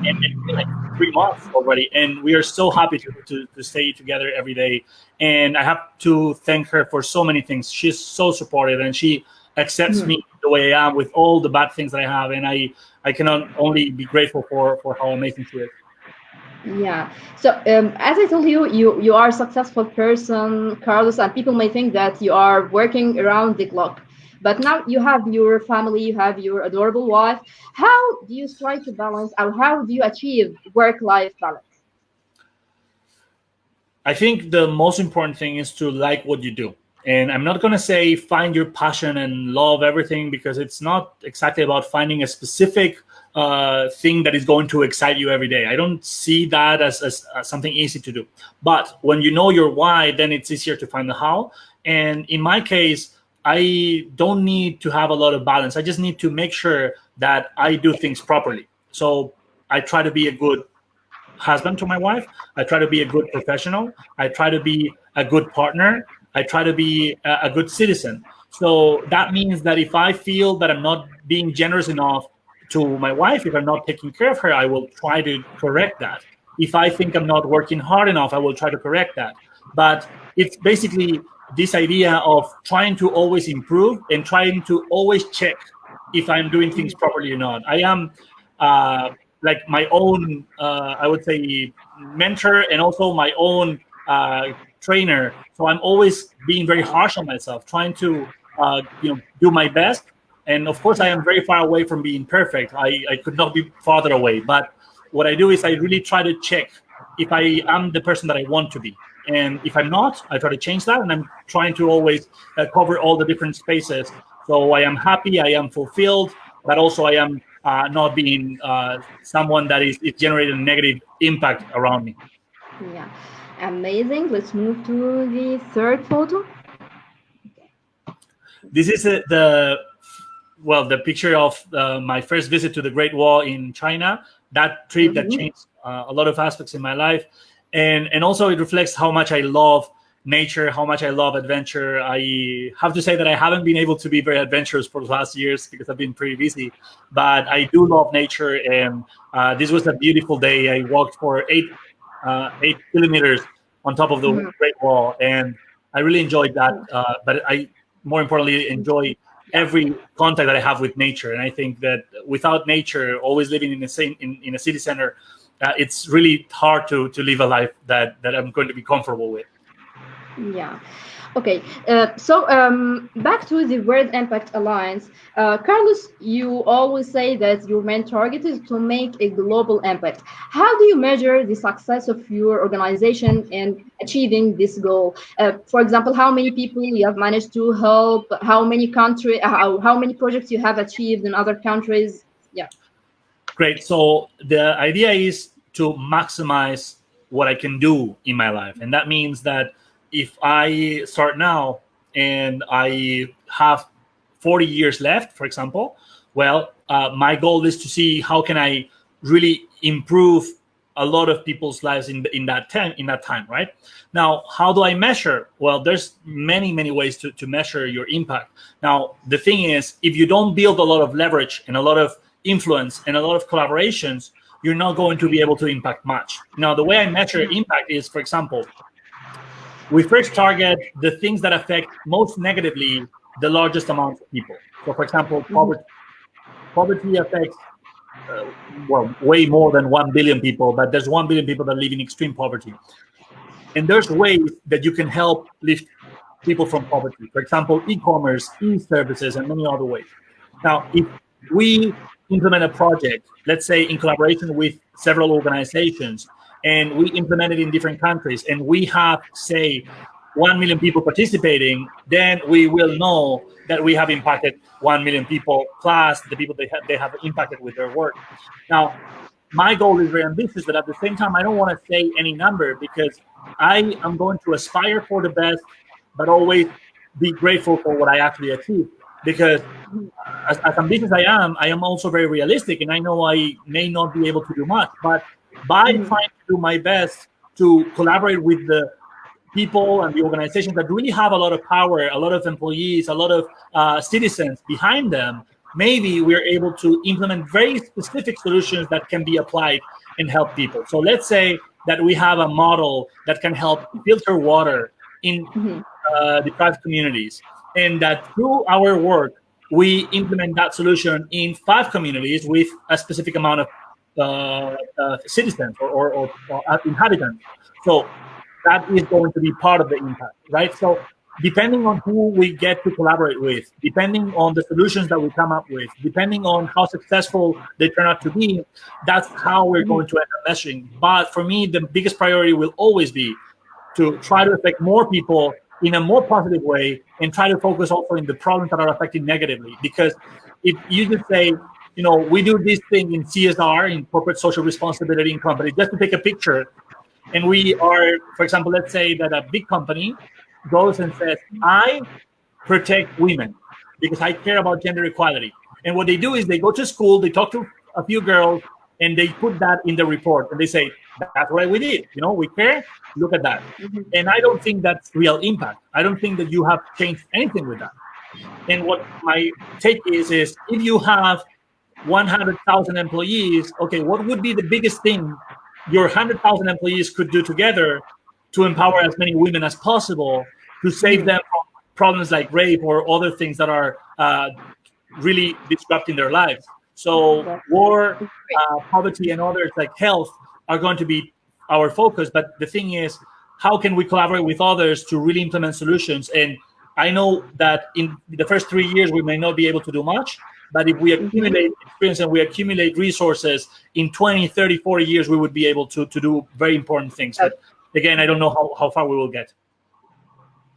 and it's been like 3 months already, and we are so happy to stay together every day. And I have to thank her for so many things. She's so supportive, and she accepts Mhm. me the way I am with all the bad things that I have, and I cannot only be grateful for how amazing she is. Yeah. So, as I told you, you are a successful person, Carlos, and people may think that you are working around the clock. But now you have your family, you have your adorable wife. How do you strike a balance, or how do you achieve work-life balance? I think the most important thing is to like what you do. And I'm not going to say find your passion and love everything, because it's not exactly about finding a specific thing that is going to excite you every day. I don't see that as something easy to do. But when you know your why, then it's easier to find the how. And in my case, I don't need to have a lot of balance. I just need to make sure that I do things properly. So I try to be a good husband to my wife. I try to be a good professional. I try to be a good partner. I try to be a good citizen. So that means that if I feel that I'm not being generous enough to my wife, if I'm not taking care of her, I will try to correct that. If I think I'm not working hard enough, I will try to correct that. But it's basically this idea of trying to always improve and trying to always check if I'm doing things properly or not. I am uh, like my own, I would say, mentor and also my own trainer. So I'm always being very harsh on myself, trying to do my best. And of course, I am very far away from being perfect. I could not be farther away. But what I do is I really try to check if I am the person that I want to be. And if I'm not, I try to change that. And I'm trying to always cover all the different spaces. So I am happy, I am fulfilled, but also I am not being someone that is generating a negative impact around me. Yeah. Amazing. Let's move to the third photo. This is the well, the picture of my first visit to the Great Wall in China, that trip that changed a lot of aspects in my life. And also it reflects how much I love nature, how much I love adventure. I have to say that I haven't been able to be very adventurous for the last years because I've been pretty busy, but I do love nature. And this was a beautiful day. I walked for 8 kilometers on top of the Great Wall, and I really enjoyed that. But I, more importantly, enjoy every contact that I have with nature. And I think that without nature, always living in the same in a city center, it's really hard to live a life that I'm going to be comfortable with. Yeah. Okay. So back to the World Impact Alliance. Carlos, you always say that your main target is to make a global impact. How do you measure the success of your organization in achieving this goal? For example, how many people you have managed to help? How many how many projects you have achieved in other countries? Yeah. Great. So the idea is to maximize what I can do in my life. And that means that if I start now and I have 40 years left, for example, well, my goal is to see how can I really improve a lot of people's lives in that time, right? Now, how do I measure? Well, there's many ways to measure your impact. Now, the thing is, if you don't build a lot of leverage and a lot of influence and a lot of collaborations, you're not going to be able to impact much. Now, the way I measure impact is, for example, we first target the things that affect most negatively the largest amount of people. So, for example, poverty. Poverty affects well, way more than 1 billion people, but there's 1 billion people that live in extreme poverty. And there's ways that you can help lift people from poverty. For example, e-commerce, e-services, and many other ways. Now, if we implement a project, let's say in collaboration with several organizations, and we implement it in different countries, and we have, say, 1 million people participating, then we will know that we have impacted 1 million people plus the people they have impacted with their work. Now, my goal is very ambitious, but at the same time, I don't want to say any number because I am going to aspire for the best, but always be grateful for what I actually achieved. Because as ambitious as I am also very realistic, and I know I may not be able to do much, but by trying to do my best to collaborate with the people and the organizations that really have a lot of power, a lot of employees, a lot of citizens behind them, maybe we're able to implement very specific solutions that can be applied and help people. So let's say that we have a model that can help filter water in deprived communities, and that through our work, we implement that solution in 5 communities with a specific amount of citizens or inhabitants. So that is going to be part of the impact, right? So depending on who we get to collaborate with, depending on the solutions that we come up with, depending on how successful they turn out to be, that's how we're going to end up measuring. But for me, the biggest priority will always be to try to affect more people in a more positive way and try to focus also in the problems that are affecting negatively. Because if you just say, you know, we do this thing in CSR, in corporate social responsibility in companies, just to take a picture, and we are, for example, let's say that a big company goes and says, I protect women because I care about gender equality. And what they do is they go to school, they talk to a few girls, and they put that in the report. And they say, that's what we did. You know, we care. Look at that. And I don't think that's real impact. I don't think that you have changed anything with that. And what my take is if you have 100,000 employees, okay, what would be the biggest thing your 100,000 employees could do together to empower as many women as possible to save them from problems like rape or other things that are really disrupting their lives? So war, poverty, and others like health are going to be our focus. But the thing is, how can we collaborate with others to really implement solutions? And I know that in the first 3 years, we may not be able to do much. But if we accumulate experience and we accumulate resources, in 20, 30, 40 years, we would be able to do very important things. But again, I don't know how far we will get.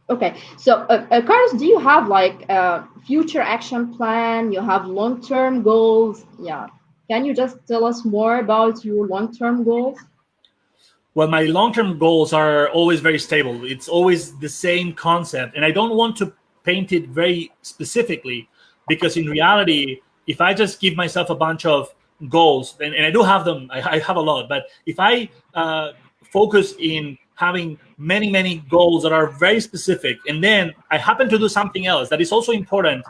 Okay, so Carlos, do you have like a future action plan? You have long-term goals? Yeah. Can you just tell us more about your long-term goals? Well, my long-term goals are always very stable. It's always the same concept. And I don't want to paint it very specifically, because in reality, if I just give myself a bunch of goals, and I do have them, I have a lot, but if I focus in having many goals that are very specific, and then I happen to do something else that is also important,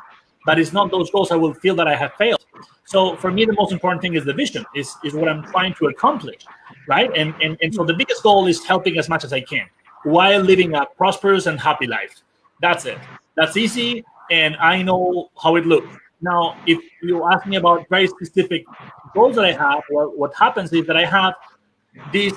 but it's not those goals, I will feel that I have failed. So for me, the most important thing is the vision, is what I'm trying to accomplish, right? And so the biggest goal is helping as much as I can while living a prosperous and happy life. That's it. That's easy, and I know how it looks. Now, if you ask me about very specific goals that I have, well, what happens is that I have these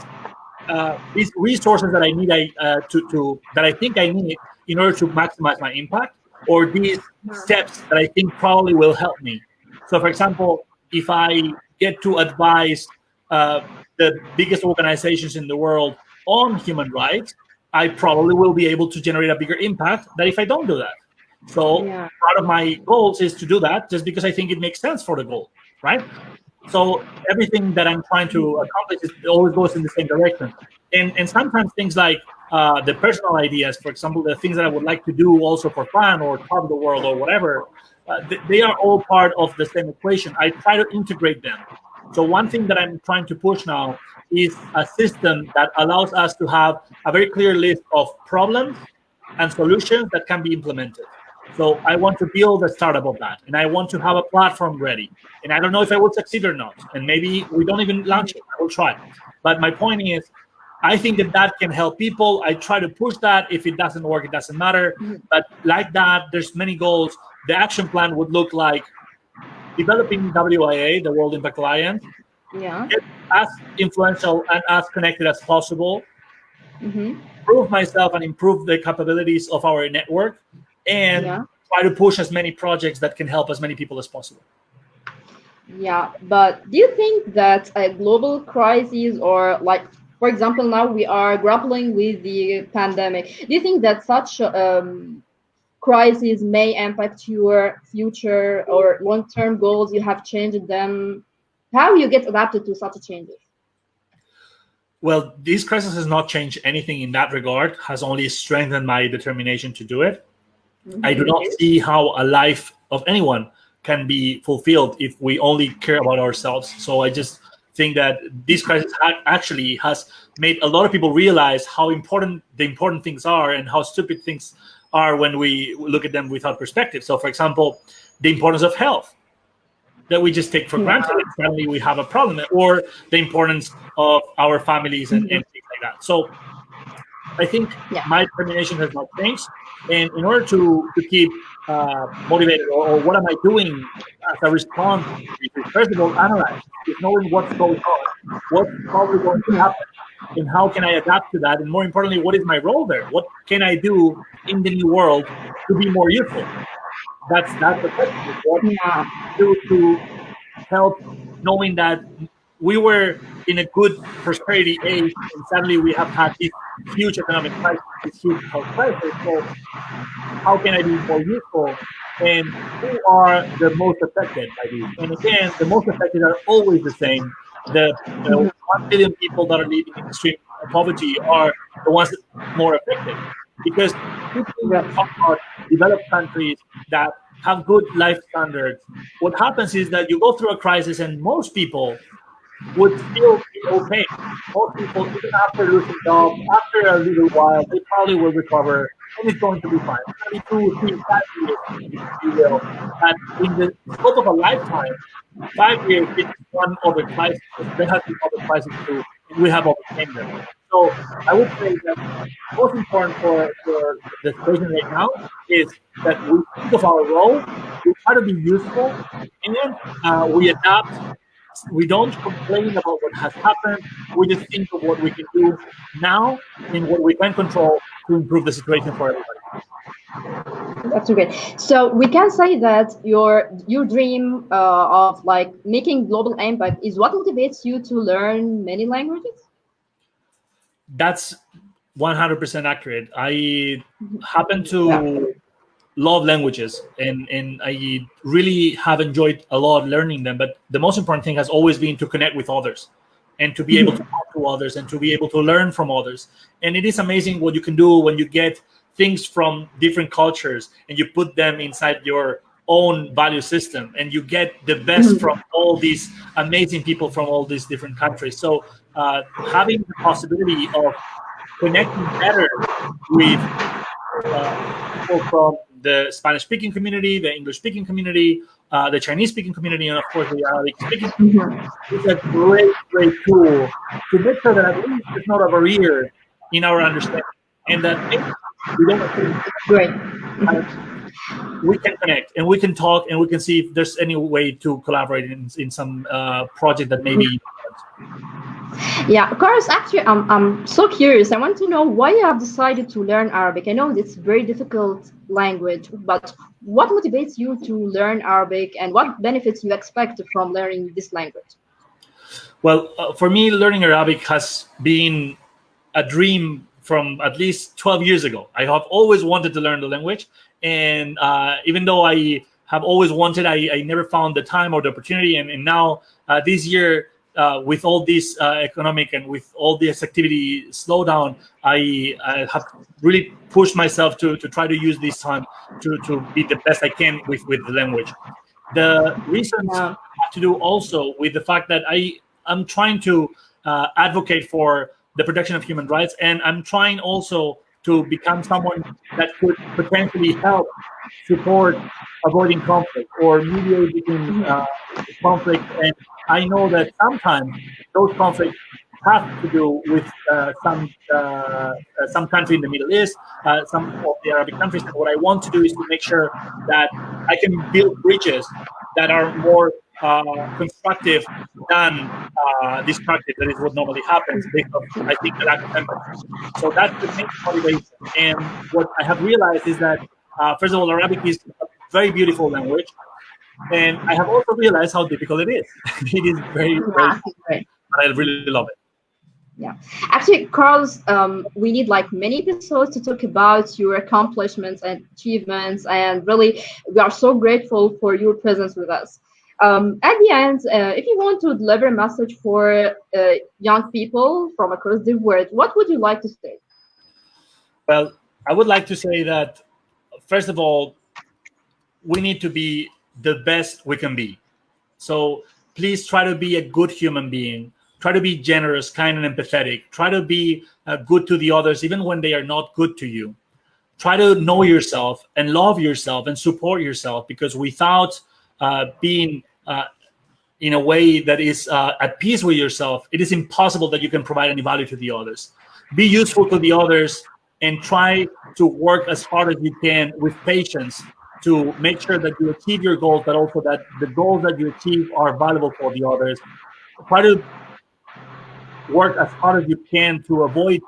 resources that I need that I think I need in order to maximize my impact, or these steps that I think probably will help me. So, for example, if I get to advise the biggest organizations in the world on human rights, I probably will be able to generate a bigger impact than if I don't do that. So part of my goals is to do that just because I think it makes sense for the goal, right? So everything that I'm trying to accomplish always goes in the same direction. And sometimes things like the personal ideas, for example, the things that I would like to do also for fun or travel the world or whatever, they are all part of the same equation. I try to integrate them. So one thing that I'm trying to push now is a system that allows us to have a very clear list of problems and solutions that can be implemented. So I want to build a startup of that, and I want to have a platform ready. And I don't know if I will succeed or not, and maybe we don't even launch it. I will try. But my point is, I think that can help people. I try to push that. If it doesn't work, it doesn't matter. But like that, there's many goals. The action plan would look like developing WIA, the World Impact Alliance, get as influential and as connected as possible, improve myself and improve the capabilities of our network, and try to push as many projects that can help as many people as possible. Yeah, but do you think that a global crisis, or like, for example, now we are grappling with the pandemic, do you think that such crisis may impact your future or long-term goals? You have changed them. How you get adapted to such changes? Well, this crisis has not changed anything in that regard, has only strengthened my determination to do it. I do not see how a life of anyone can be fulfilled if we only care about ourselves. So I just think that this crisis actually has made a lot of people realize how important the important things are and how stupid things are when we look at them without perspective. So, for example, the importance of health that we just take for granted, and suddenly we have a problem, or the importance of our families and things like that. So I think my determination has not changed. And in order to keep motivated, or what am I doing as a response, first of all, analyze, knowing what's going on, what's probably going to happen, and how can I adapt to that? And more importantly, what is my role there? What can I do in the new world to be more useful? That's the question. What to help, knowing that we were in a good prosperity age, and suddenly we have had this huge economic crisis, this huge health crisis. So how can I be more useful? And who are the most affected by this? And again, the most affected are always the same. The 1 billion people that are living in extreme poverty are the ones that are more affected. Because people talk about developed countries that have good life standards, what happens is that you go through a crisis and most people would still be okay. Most people, even after losing jobs, after a little while, they probably will recover, and it's going to be fine. It's going to be 2, 3, 5 years, if you will. And in the scope of a lifetime, 5 years is one other crisis. There has been other crises too, and we have overcome them. So I would say that most important for the situation right now is that we think of our role, we try to be useful, and then we adapt. We don't complain about what has happened. We just think of what we can do now and what we can control to improve the situation for everybody. That's great. So we can say that your dream of like making global impact is what motivates you to learn many languages? That's 100% accurate. I happen to love languages, and I really have enjoyed a lot learning them. But the most important thing has always been to connect with others and to be able to talk to others and to be able to learn from others. And it is amazing what you can do when you get things from different cultures and you put them inside your own value system, and you get the best from all these amazing people from all these different countries. So having the possibility of connecting better with people from the Spanish-speaking community, the English-speaking community, the Chinese-speaking community, and of course the Arabic-speaking community is a great, great tool to make sure that at least there's not a barrier in our understanding, and that maybe we don't Great. we can connect and we can talk and we can see if there's any way to collaborate in some project that maybe. Yeah, Carlos, actually, I'm so curious. I want to know why you have decided to learn Arabic. I know it's a very difficult language, but what motivates you to learn Arabic, and what benefits you expect from learning this language? Well, for me, learning Arabic has been a dream from at least 12 years ago. I have always wanted to learn the language, and even though I have always wanted, I never found the time or the opportunity. And now this year, with all this economic and with all this activity slowdown, I have really pushed myself to try to use this time to be the best I can with the language. The reasons have to do also with the fact that I'm trying to advocate for the protection of human rights, and I'm trying also to become someone that could potentially help support avoiding conflict or mediate between conflict. And I know that sometimes those conflicts have to do with some country in the Middle East, some of the Arabic countries. And what I want to do is to make sure that I can build bridges that are more constructive than destructive. That is what normally happens because I think that lack of empathy. So that's the main motivation. And what I have realized is that, first of all, Arabic is a very beautiful language. And I have also realized how difficult it is. It is very, very, but I really love it. Yeah, actually, Carlos, we need like many episodes to talk about your accomplishments and achievements, and really, we are so grateful for your presence with us. At the end, if you want to deliver a message for young people from across the world, what would you like to say? Well, I would like to say that, first of all, we need to be the best we can be. So please try to be a good human being. Try to be generous, kind, and empathetic. Try to be good to the others, even when they are not good to you. Try to know yourself and love yourself and support yourself, because without being in a way that is at peace with yourself, it is impossible that you can provide any value to the others. Be useful to the others and try to work as hard as you can with patience to make sure that you achieve your goals, but also that the goals that you achieve are valuable for the others. Try to work as hard as you can to avoid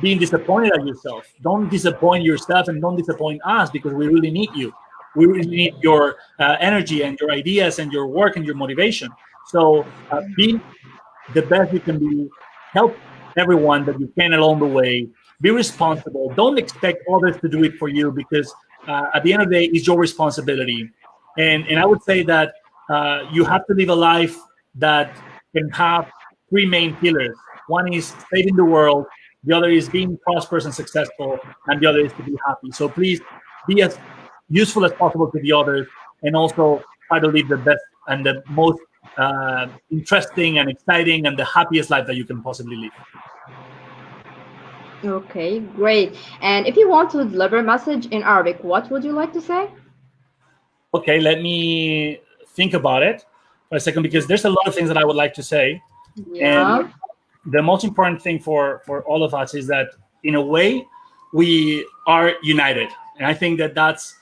being disappointed at yourself. Don't disappoint yourself and don't disappoint us, because we really need you. We really need your energy and your ideas and your work and your motivation. So be the best you can be. Help everyone that you can along the way. Be responsible. Don't expect others to do it for you, because at the end of the day, it's your responsibility. And I would say that you have to live a life that can have three main pillars. One is saving the world, the other is being prosperous and successful, and the other is to be happy. So please be as useful as possible to the others, and also try to live the best and the most interesting and exciting and the happiest life that you can possibly live. Okay, great. And if you want to deliver a message in Arabic, what would you like to say? Okay, let me think about it for a second, because there's a lot of things that I would like to say. Yeah. And the most important thing for all of us is that, in a way, we are united. And I think that that's,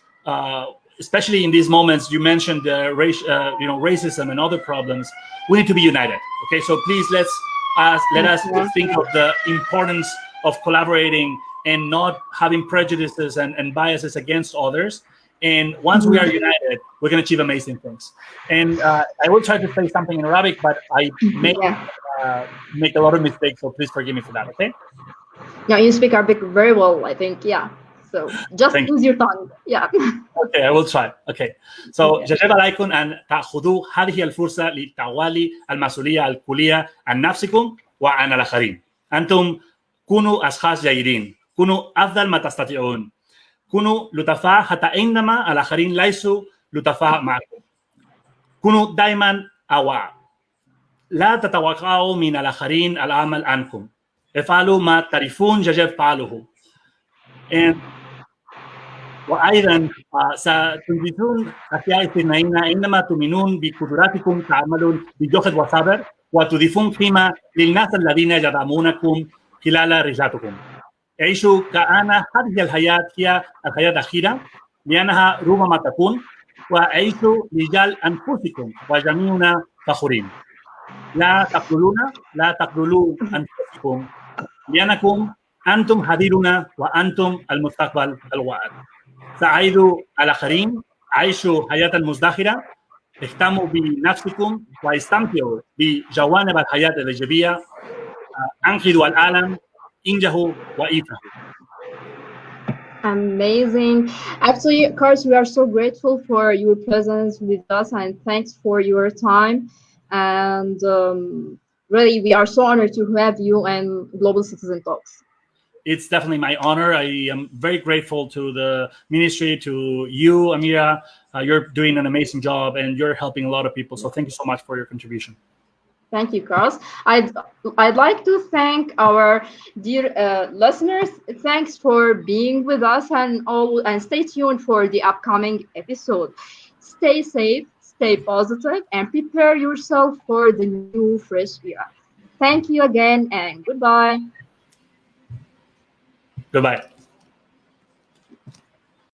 especially in these moments, you mentioned racism and other problems. We need to be united. Okay, so please let us think of the importance of collaborating and not having prejudices and biases against others. And once we are united, we can achieve amazing things. And I will try to say something in Arabic, but I make a lot of mistakes, so please forgive me for that, okay? No, you speak Arabic very well, I think, yeah. So just use your tongue, yeah. Okay, I will try. Okay. So يجب عليكم أن تأخذوا هذه الفرصة لتوالي المسؤولية الكلية عن نفسكم وعن الآخرين. أنتم كونوا أشخاص جيدين، كونوا أفضل ما تستطيعون، كونوا لطفاء حتى عندما الآخرين ليسوا لطفاء معكم. كونوا دائما أواع. لا تتوقعوا من الآخرين العمل عنكم. افعلوا ما تعرفون يجب فعله. وأيضا ستنجزون أشياء اثنين عندما تؤمنون بقدراتكم، تعملون بجهد وصبر وتضيفون قيمة للناس الذين يدعمونكم خلال رحلتكم. عيشوا كأن هذه الحياة هي الحياة الأخيرة لأنها ربما تكون، وعيشوا رجال أنفسكم وجميعنا فخورين. لا تقتلوا أنفسكم لأنكم أنتم حاضرون وأنتم المستقبل الواعد. ساعدوا الآخرين، عيشوا حياة مزدهرة، اهتموا بنفسكم واستمتعوا بجوانب الحياة الإيجابية، أنقذوا العالم، انجحوا وافرحوا. Amazing. Actually, Carlos, we are so grateful for your presence with us and thanks for your time. And really, we are so honored to have you and Global Citizen Talks. It's definitely my honor. I am very grateful to the ministry, to you, Amira. You're doing an amazing job and you're helping a lot of people. So thank you so much for your contribution. Thank you, Carlos. I'd like to thank our dear listeners. Thanks for being with us and stay tuned for the upcoming episode. Stay safe, stay positive, and prepare yourself for the new fresh era. Thank you again and goodbye. Goodbye.